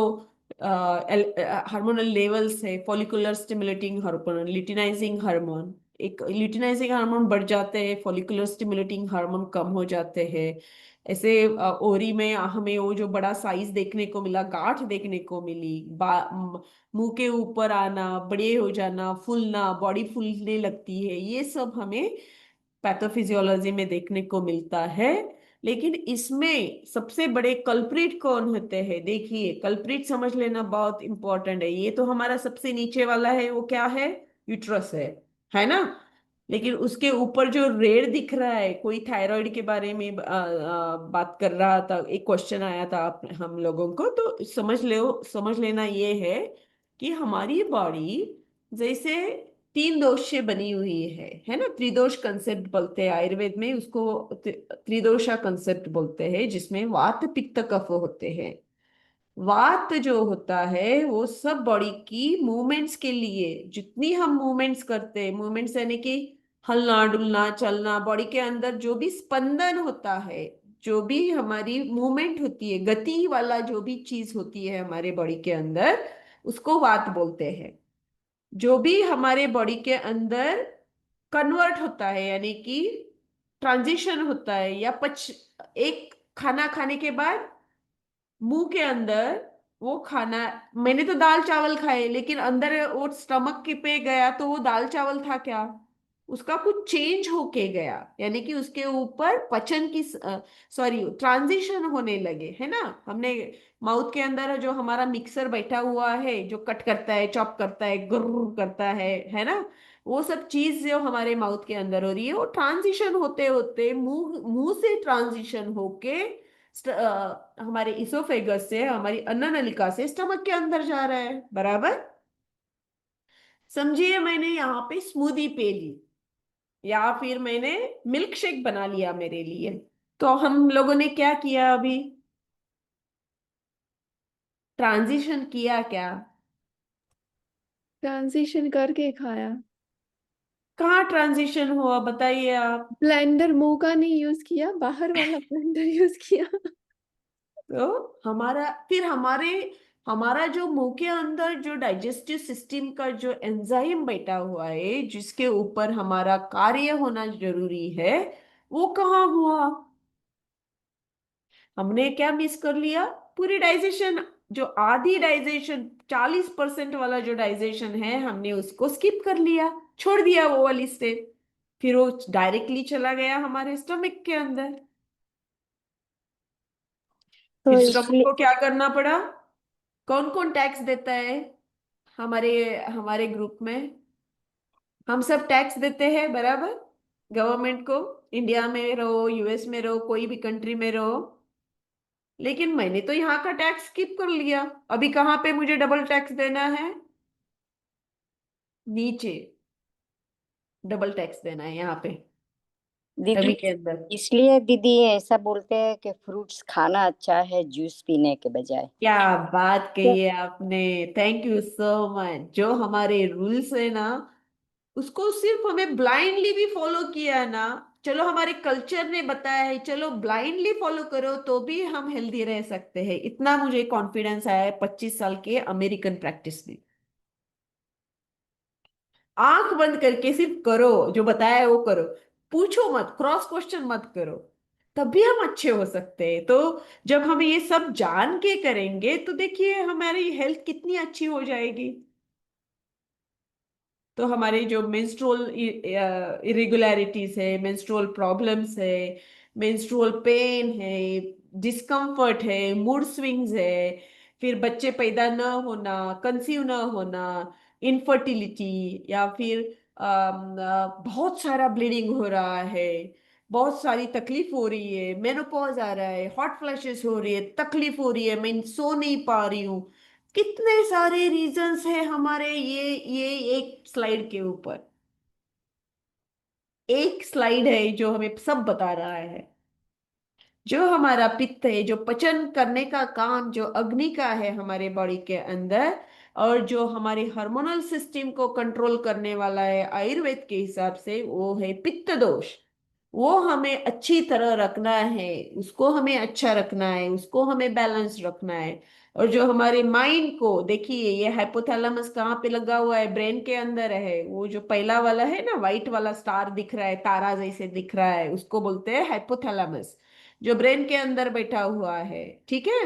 हार्मोनल लेवल्स है, follicular stimulating hormone, luteinizing hormone. एक ल्यूटिनाइजिंग हार्मोन बढ़ जाते हैं, फॉलिकुलर स्टिमुलेटिंग हार्मोन कम हो जाते हैं। ऐसे ओरी में हमें वो जो बड़ा साइज देखने को मिला, गांठ देखने को मिली, मुंह के ऊपर आना, बड़े हो जाना, फूलना, बॉडी फूलने लगती है, ये सब हमें पैथोफिजियोलॉजी में देखने को मिलता है। लेकिन इसमें सबसे बड़े कल्प्रिट कौन होते हैं? देखिए, कल्प्रिट समझ लेना बहुत इंपॉर्टेंट है। ये तो हमारा सबसे नीचे वाला है, वो क्या है? यूट्रस है ना? लेकिन उसके ऊपर जो रेड दिख रहा है, कोई थायराइड के बारे में बात कर रहा था, एक क्वेश्चन आया था हम लोगों को, तो समझ लेना ये है कि हमारी बॉडी जैसे तीन दोष से बनी हुई है ना? त्रिदोष कंसेप्ट बोलते हैं आयुर्वेद में उसको, त्रिदोषा कंसेप्ट बोलते हैं, जिसमें वात पित्त कफ होते हैं। वात जो होता है वो सब बॉडी की मूवमेंट्स के लिए, जितनी हम मूवमेंट्स करते हैं, मूवमेंट्स यानी कि हलना डुलना चलना, बॉडी के अंदर जो भी स्पंदन होता है, जो भी हमारी मूवमेंट होती है, गति वाला जो भी चीज होती है हमारे बॉडी के अंदर, उसको वात बोलते हैं। जो भी हमारे बॉडी के अंदर कन्वर्ट होता है, यानी कि ट्रांजिशन होता है, या एक खाना खाने के बाद मुंह के अंदर वो खाना, मैंने तो दाल चावल खाए, लेकिन अंदर वो स्टमक के पे गया तो वो दाल चावल था क्या? उसका कुछ चेंज होके गया, यानी कि उसके ऊपर पचन की, सॉरी, ट्रांजिशन होने लगे, है ना? हमने माउथ के अंदर जो हमारा मिक्सर बैठा हुआ है, जो कट करता है, चॉप करता है, गुर्र करता है ना? वो सब चीज जो हमारे माउथ के अंदर हो रही है, वो ट्रांजिशन होते होते मुंह मुंह से ट्रांजिशन होके हमारे इसोफेगस से, हमारी अन्न नलिका से स्टमक के अंदर जा रहा है, बराबर? समझिए, मैंने यहाँ पे स्मूदी पे ली, या फिर मैंने मिल्क शेक बना लिया मेरे लिए, तो हम लोगों ने क्या किया अभी? ट्रांजिशन किया क्या? ट्रांजिशन करके खाया। कहाँ ट्रांजिशन हुआ, बताइए आप। ब्लेंडर मुंह का नहीं यूज किया, बाहर वाला ब्लेंडर यूज किया। तो हमारा जो मुंह के अंदर जो डाइजेस्टिव सिस्टम का जो एंजाइम बैठा हुआ है, जिसके ऊपर हमारा कार्य होना जरूरी है, वो कहाँ हुआ? हमने क्या मिस कर लिया? पूरी डाइजेशन, जो आधी डाइजेशन, 40% वाला जो डाइजेशन है, हमने उसको स्किप कर लिया, छोड़ दिया वो वाली स्टेप। फिर वो डायरेक्टली चला गया हमारे स्टमक के अंदर। तो फिर स्टमक इसलिए को क्या करना पड़ा? कौन कौन टैक्स देता है हमारे हमारे ग्रुप में? हम सब टैक्स देते हैं, बराबर, गवर्नमेंट को। इंडिया में रहो, यूएस में रहो, कोई भी कंट्री में रहो। लेकिन मैंने तो यहाँ का टैक्स स्किप कर लिया। अभी कहाँ पे मुझे डबल टैक्स देना है? नीचे डबल टैक्स देना है, यहाँ पे दीदी, टमी के अंदर। इसलिए दीदी ऐसा बोलते हैं कि फ्रूट्स खाना अच्छा है जूस पीने के बजाय। क्या बात कही है आपने, थैंक यू सो मच। जो हमारे रूल्स है ना, उसको सिर्फ हमें ब्लाइंडली भी फॉलो किया है ना, चलो हमारे कल्चर ने बताया है, चलो ब्लाइंडली फॉलो करो तो भी हम हेल्दी रह सकते हैं, इतना मुझे कॉन्फिडेंस आया है 25 साल के अमेरिकन प्रैक्टिस में। आंख बंद करके सिर्फ करो, जो बताया है वो करो, पूछो मत, क्रॉस क्वेश्चन मत करो, तब भी हम अच्छे हो सकते हैं। तो जब हम ये सब जान के करेंगे तो देखिए हमारी हेल्थ कितनी अच्छी हो जाएगी। तो हमारे जो मेंस्ट्रुअल इरेगुलरिटीज है, मेंस्ट्रुअल प्रॉब्लम्स है, मेंस्ट्रुअल पेन है, डिस्कम्फर्ट है, मूड स्विंग्स है, फिर बच्चे पैदा न होना, कंसीव न होना, इनफर्टिलिटी, या फिर बहुत सारा ब्लीडिंग हो रहा है, बहुत सारी तकलीफ हो रही है, मेनोपॉज आ रहा है, हॉट फ्लैशेस हो रही है, तकलीफ हो रही है, मैं सो नहीं पा रही हूँ, कितने सारे रीजंस हैं हमारे, ये एक स्लाइड के ऊपर, एक स्लाइड है जो हमें सब बता रहा है। जो हमारा पित्त है, जो पचन करने का काम, जो अग्नि का है हमारे बॉडी के अंदर, और जो हमारे हार्मोनल सिस्टम को कंट्रोल करने वाला है आयुर्वेद के हिसाब से, वो है पित्त दोष। वो हमें अच्छी तरह रखना है, उसको हमें अच्छा रखना है, उसको हमें बैलेंस रखना है। और जो हमारे माइंड को देखिए, ये हाइपोथैलेमस कहाँ पे लगा हुआ है, ब्रेन के अंदर है। वो जो पहला वाला है ना, व्हाइट वाला स्टार दिख रहा है, तारा जैसे दिख रहा है, उसको बोलते हैं हाइपोथैलेमस, जो ब्रेन के अंदर बैठा हुआ है। ठीक है,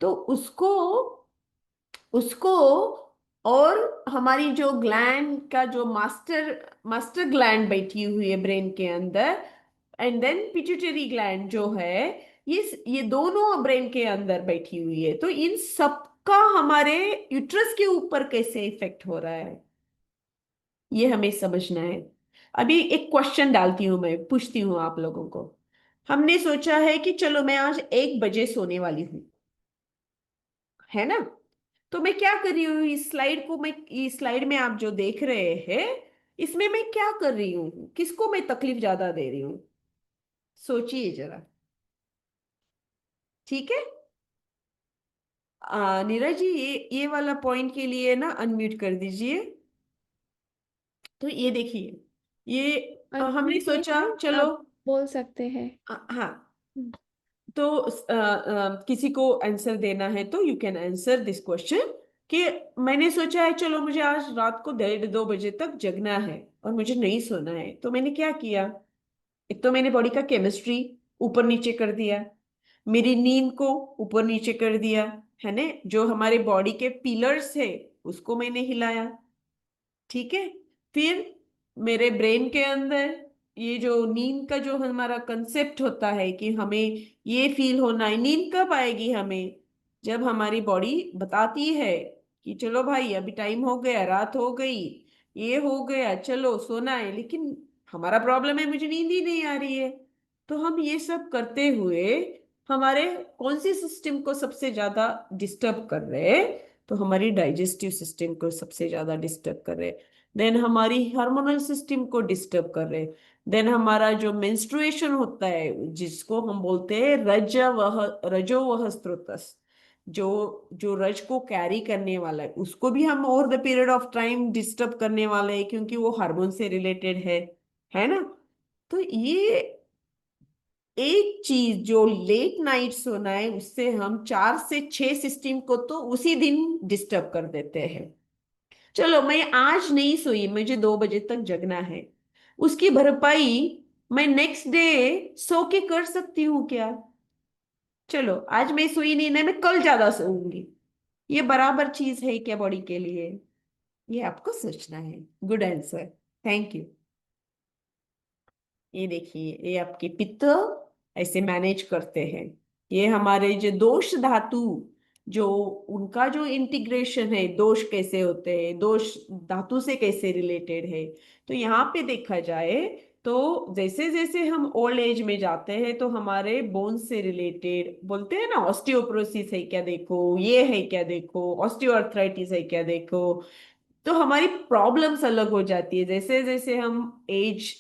तो उसको उसको और हमारी जो ग्लैंड का जो मास्टर मास्टर ग्लैंड बैठी हुई है ब्रेन के अंदर, एंड देन पिट्यूटरी ग्लैंड जो है, ये दोनों ब्रेन के अंदर बैठी हुई है। तो इन सबका हमारे यूट्रस के ऊपर कैसे इफेक्ट हो रहा है, ये हमें समझना है। अभी एक क्वेश्चन डालती हूँ, मैं पूछती हूँ आप लोगों को। हमने सोचा है कि चलो मैं आज 1 बजे सोने वाली हूँ, है ना? तो मैं क्या कर रही हूँ, इस स्लाइड को मैं, इस स्लाइड में आप जो देख रहे हैं, इसमें मैं क्या कर रही हूँ, किसको मैं तकलीफ ज्यादा दे रही हूँ? सोचिए जरा। ठीक है, नीरज जी, ये वाला पॉइंट के लिए ना अनम्यूट कर दीजिए। तो ये देखिए, ये हमने अनम्यूट नहीं सोचा है, चलो, आप बोल सकते हैं। हाँ, हम्म, तो किसी को आंसर देना है तो you can answer this question, कि मैंने सोचा है चलो मुझे आज रात को 1:30-2 बजे तक जगना है और मुझे नहीं सोना है। तो मैंने क्या किया, एक तो मैंने बॉडी का केमिस्ट्री ऊपर नीचे कर दिया, मेरी नींद को ऊपर नीचे कर दिया, है ना? जो हमारे बॉडी के पिलर्स है उसको मैंने हिलाया। ठीक है, फिर मेरे ब्रेन के अंदर ये जो नींद का जो हमारा कंसेप्ट होता है कि हमें ये फील होना है, नींद कब आएगी हमें, जब हमारी बॉडी बताती है कि चलो भाई अभी टाइम हो गया, रात हो गई, ये हो गया, चलो सोना है। लेकिन हमारा प्रॉब्लम है, मुझे नींद ही नहीं आ रही है। तो हम ये सब करते हुए हमारे कौन सी सिस्टम को सबसे ज्यादा डिस्टर्ब कर रहे हैं? तो हमारी डाइजेस्टिव सिस्टम को सबसे ज्यादा डिस्टर्ब कर रहे हैं। देन हमारी हार्मोनल सिस्टम को डिस्टर्ब कर रहे हैं। देन हमारा जो मेंस्ट्रुएशन होता है, जिसको हम बोलते हैं रजोवह स्रोतस, जो जो रज को कैरी करने वाला है, उसको भी हम over the period of time disturb करने वाले हैं, क्योंकि वो हार्मोन से रिलेटेड है ना? तो ये एक चीज जो लेट नाइट सोना है, उससे हम 4 से 6 सिस्टम को तो उसी दिन डिस्टर्ब कर देते हैं। चलो मैं आज नहीं सोई, मुझे 2 बजे तक जगना है, उसकी भरपाई मैं नेक्स्ट डे सो के कर सकती हूँ क्या? चलो आज मैं सोई नहीं ना, मैं कल ज्यादा सोऊंगी। ये बराबर चीज है क्या बॉडी के लिए? ये आपको सोचना है। Good answer, thank you. ये देखिए, ये आपके पित्त ऐसे मैनेज करते हैं। ये हमारे जो दोष धातु, जो उनका जो इंटीग्रेशन है, दोष कैसे होते हैं, दोष धातु से कैसे रिलेटेड है। तो यहाँ पे देखा जाए तो जैसे जैसे हम ओल्ड एज में जाते हैं तो हमारे बोन से रिलेटेड बोलते हैं ना, ऑस्टियोपोरोसिस है क्या देखो, ये है क्या देखो, ऑस्टियोआर्थराइटिस है क्या देखो। तो हमारी प्रॉब्लम्स अलग हो जाती है जैसे जैसे हम एज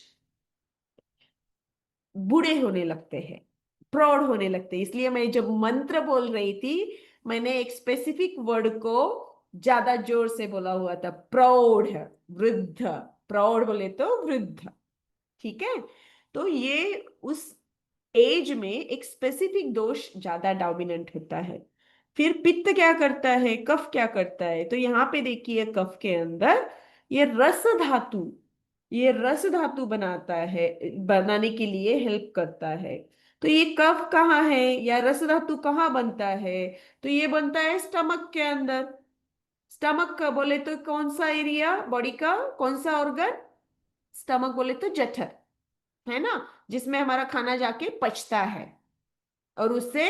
बूढ़े होने लगते हैं, प्रौढ़ होने लगते हैं। इसलिए मैं जब मंत्र बोल रही थी, मैंने एक स्पेसिफिक वर्ड को ज्यादा जोर से बोला हुआ था, प्रौढ़, वृद्ध। प्रौढ़ बोले तो वृद्ध। ठीक है, तो ये उस एज में एक स्पेसिफिक दोष ज्यादा डोमिनेंट होता है। फिर पित्त क्या करता है, कफ क्या करता है? तो यहाँ पे देखिए, कफ के अंदर ये रस धातु, ये रस धातु बनाता है, बनाने के लिए हेल्प करता है। तो ये कफ कहाँ है, या रस धातु कहाँ बनता है? तो ये बनता है स्टमक के अंदर। स्टमक का बोले तो कौन सा एरिया बॉडी का, कौन सा ऑर्गन? स्टमक बोले तो जठर, है ना, जिसमें हमारा खाना जाके पचता है और उससे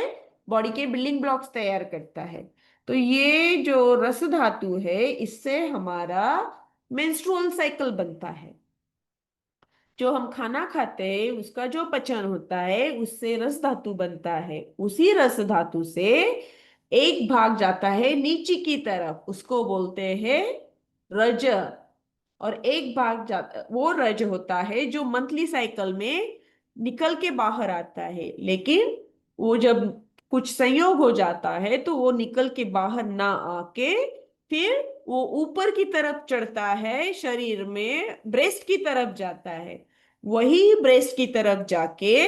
बॉडी के बिल्डिंग ब्लॉक्स तैयार करता है। तो ये जो रस धातु है, इससे हमारा मेंस्ट्रुअल साइकिल बनता है। जो हम खाना खाते हैं उसका जो पचन होता है, उससे रस धातु बनता है। उसी रस धातु से एक भाग जाता है नीचे की तरफ, उसको बोलते हैं रज। और एक भाग जाता, वो रज होता है जो मंथली साइकिल में निकल के बाहर आता है। लेकिन वो जब कुछ संयोग हो जाता है तो वो निकल के बाहर ना आके फिर वो ऊपर की तरफ चढ़ता है, शरीर में ब्रेस्ट की तरफ जाता है। वही ब्रेस्ट की तरफ जाके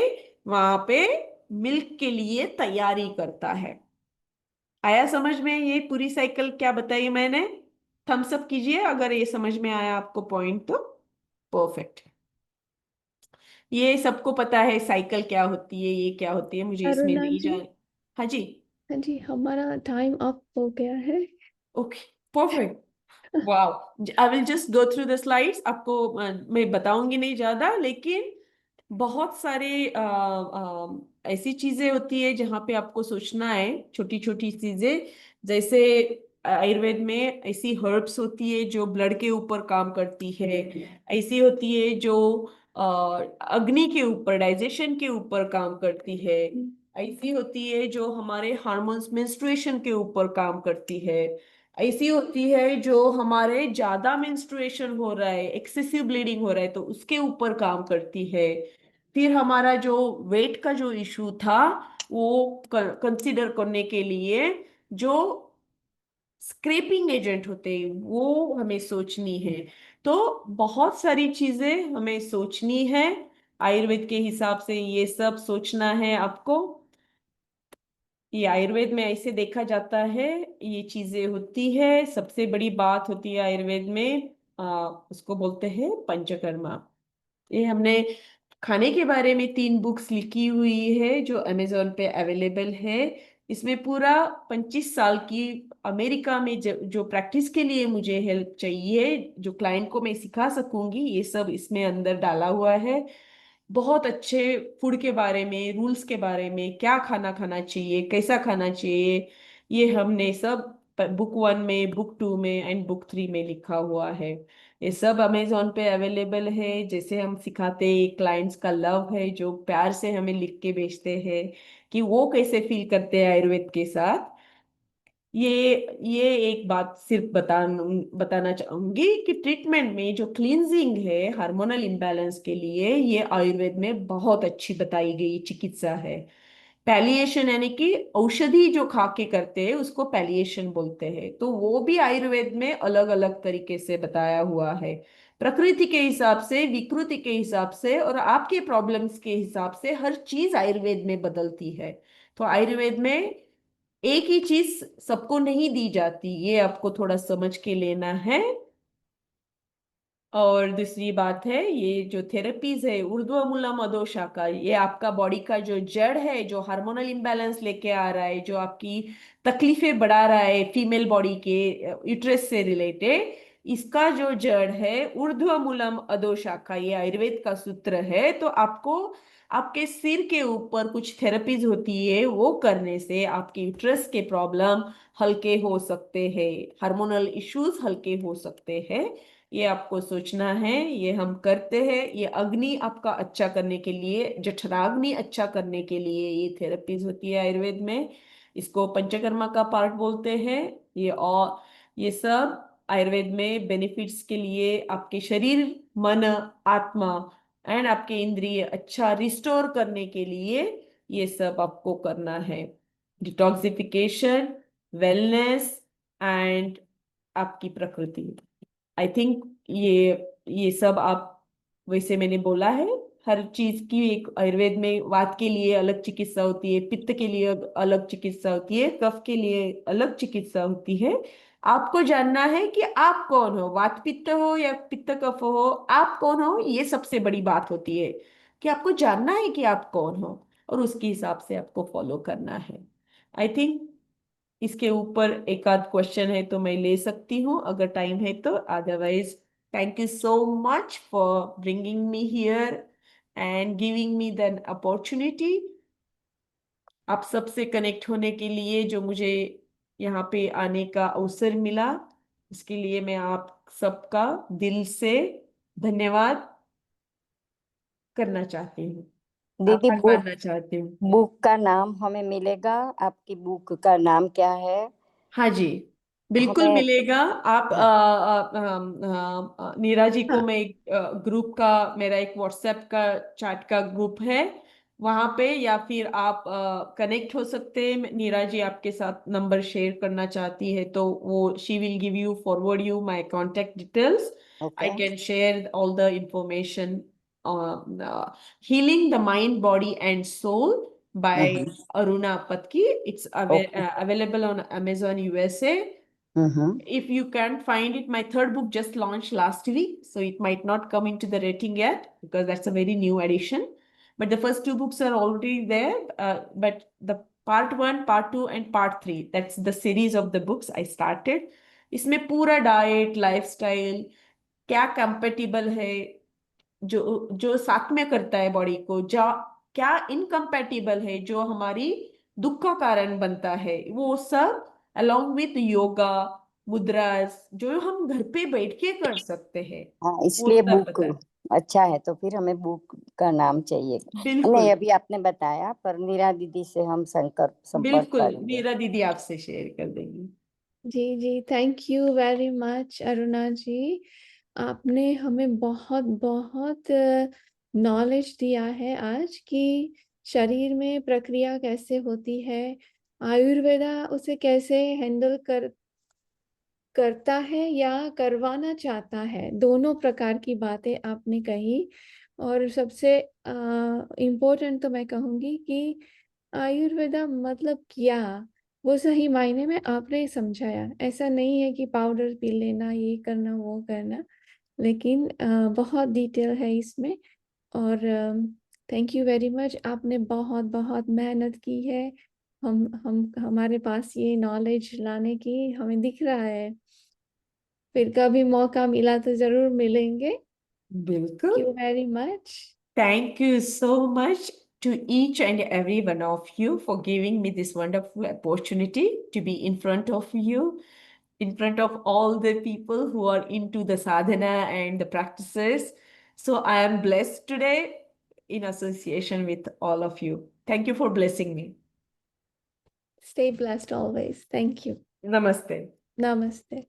वहां पे मिल्क के लिए तैयारी करता है। आया समझ में ये पूरी साइकिल क्या बताई मैंने? थम्स अप कीजिए अगर ये समझ में आया आपको पॉइंट तो। परफेक्ट। ये सबको पता है साइकिल क्या होती है, ये क्या होती है, मुझे इसमें अरुणा नहीं जी, जान। हाँ जी। हाँ जी, हमारा टाइम अप हो गया है। Okay, perfect. Wow, I will just go through the slides. आपको मैं बताऊंगी नहीं ज्यादा, लेकिन बहुत सारे ऐसी चीजें होती है जहाँ पे आपको सोचना है, छोटी छोटी चीजें। जैसे आयुर्वेद में ऐसी हर्ब्स होती है जो ब्लड के ऊपर काम करती है, ऐसी होती है जो अग्नि के ऊपर, डाइजेशन के ऊपर काम करती है, ऐसी होती है जो हमारे हार्मोन्स मेंस्ट्रुएशन के ऊपर काम करती है, ऐसी होती है जो हमारे ज्यादा मेंस्ट्रुएशन हो रहा है, एक्सेसिव ब्लीडिंग हो रहा है तो उसके ऊपर काम करती है। फिर हमारा जो वेट का जो इशू था वो कंसीडर करने के लिए जो स्क्रेपिंग एजेंट होते हैं वो हमें सोचनी है। तो बहुत सारी चीजें हमें सोचनी है आयुर्वेद के हिसाब से, ये सब सोचना है आपको। ये आयुर्वेद में ऐसे देखा जाता है, ये चीजें होती है। सबसे बड़ी बात होती है आयुर्वेद में, उसको बोलते हैं पंचकर्मा। ये हमने खाने के बारे में 3 बुक्स लिखी हुई है जो अमेजोन पे अवेलेबल है। इसमें पूरा 25 साल की अमेरिका में जो प्रैक्टिस के लिए मुझे हेल्प चाहिए, जो क्लाइंट को मैं सिखा सकूंगी, ये सब इसमें अंदर डाला हुआ है। बहुत अच्छे फूड के बारे में, रूल्स के बारे में, क्या खाना खाना चाहिए, कैसा खाना चाहिए, ये हमने सब बुक 1 में, बुक 2 में एंड बुक 3 में लिखा हुआ है। ये सब अमेजोन पे अवेलेबल है। जैसे हम सिखाते हैं, क्लाइंट्स का लव है जो प्यार से हमें लिख के भेजते हैं कि वो कैसे फील करते हैं आयुर्वेद के साथ। ये एक बात सिर्फ बताना चाहूंगी कि ट्रीटमेंट में जो क्लींजिंग है हार्मोनल इम्बैलेंस के लिए, ये आयुर्वेद में बहुत अच्छी बताई गई चिकित्सा है। पैलिएशन यानी कि औषधि जो खा के करते हैं उसको पैलिएशन बोलते हैं, तो वो भी आयुर्वेद में अलग अलग तरीके से बताया हुआ है। प्रकृति के हिसाब से, विकृति के हिसाब से और आपके प्रॉब्लम्स के हिसाब से हर चीज आयुर्वेद में बदलती है। तो आयुर्वेद में एक ही चीज सबको नहीं दी जाती, ये आपको थोड़ा समझ के लेना है। और दूसरी बात है, ये जो थेरेपीज है ऊर्ध्वमूलम अधोशाखा, ये आपका बॉडी का जो जड़ है, जो हार्मोनल इम्बैलेंस लेके आ रहा है, जो आपकी तकलीफें बढ़ा रहा है फीमेल बॉडी के यूट्रस से रिलेटेड, इसका जो जड़ है ऊर्ध्वमूलम अधोशाखा, ये आयुर्वेद का सूत्र है। तो आपको आपके सिर के ऊपर कुछ थेरेपीज होती है, वो करने से आपके यूट्रस के प्रॉब्लम हल्के हो सकते हैं, हार्मोनल इश्यूज हल्के हो सकते हैं। ये आपको सोचना है, ये हम करते हैं। ये अग्नि आपका अच्छा करने के लिए, जठराग्नि अच्छा करने के लिए ये थेरेपीज होती है आयुर्वेद में। इसको पंचकर्मा का पार्ट बोलते हैं। ये और ये सब आयुर्वेद में बेनिफिट्स के लिए आपके शरीर, मन, आत्मा एंड आपके इंद्रिय अच्छा रिस्टोर करने के लिए ये सब आपको करना है। डिटॉक्सिफिकेशन, वेलनेस एंड आपकी प्रकृति। आई थिंक ये सब आप, वैसे मैंने बोला है, हर चीज की एक आयुर्वेद में वात के लिए अलग चिकित्सा होती है, पित्त के लिए अलग चिकित्सा होती है, कफ के लिए अलग चिकित्सा होती है। आपको जानना है कि आप कौन हो, वात पित्त हो या पित्त कफ हो, आप कौन हो, ये सबसे बड़ी बात होती है कि आपको जानना है कि आप कौन हो और उसके हिसाब से आपको फॉलो करना है। आई थिंक इसके ऊपर एक आध क्वेश्चन है तो मैं ले सकती हूँ अगर टाइम है तो, otherwise thank you so much for bringing me here and giving me the opportunity. आप सबसे कनेक्ट होने के लिए जो मुझे यहाँ पे आने का अवसर मिला, इसके लिए मैं आप सबका दिल से धन्यवाद करना चाहती हूँ, दीदी आभार बुक मानना चाहती हूँ। बुक का नाम हमें मिलेगा? आपकी बुक का नाम क्या है? हाँ जी, बिल्कुल हमें मिलेगा। आप हाँ नीरा जी को हाँ, मैं एक ग्रुप का, मेरा एक व्हाट्सएप का चैट का ग्रुप है वहां पे, या फिर आप कनेक्ट हो सकते हैं। नीरा जी आपके साथ नंबर शेयर करना चाहती है तो वो she will give you, forward you my contact details. I okay. Can share all the information. Healing the mind, body and soul, by Aruna Patki. It's available on Amazon USA. If you can't find it, my third book just launched last week, so it might not come into the rating yet because that's a very new edition. But the first two books are already there. But the part 1, part 2, and part 3, that's the series of the books I started. इसमें पूरा diet, lifestyle, क्या compatible है, जो जो साथ में करता है बॉडी को, क्या इनकम्पैटिबल है, जो हमारी दुख का कारण बनता है, वो सब अलॉन्ग विथ योगा, मुद्रास, जो हम घर पे बैठ के कर सकते हैं। हाँ, इसलिए वो सब बुक बताएं। अच्छा है, तो फिर हमें बुक का नाम चाहिए। बिल्कुल नहीं, अभी आपने बताया, पर नीरा दीदी से हम संपर्क बिल्कुल, करेंगे। मीरा दीदी आपसे शेयर कर देंगी। जी जी, thank you very much Aruna ji. आपने हमें बहुत बहुत नॉलेज दिया है आज कि शरीर में प्रक्रिया कैसे होती है, आयुर्वेदा उसे कैसे हैंडल करता है या करवाना चाहता है। दोनों प्रकार की बातें आपने कही, और सबसे इम्पोर्टेंट तो मैं कहूँगी कि आयुर्वेदा मतलब क्या, वो सही मायने में आपने समझाया। ऐसा नहीं है कि पाउडर पी लेना, ये करना, वो करना, लेकिन बहुत डिटेल है इसमें। और थैंक यू वेरी मच, आपने बहुत बहुत मेहनत की है हमारे पास ये नॉलेज लाने की, हमें दिख रहा है। फिर कभी मौका मिला तो जरूर मिलेंगे। बिल्कुल। Thank you very much. Thank you so much to each and every one of you for giving me this wonderful opportunity to be in front of you, in front of all the people who are into the sadhana and the practices. So I am blessed today in association with all of you. Thank you for blessing me. Stay blessed always. Thank you. Namaste. Namaste.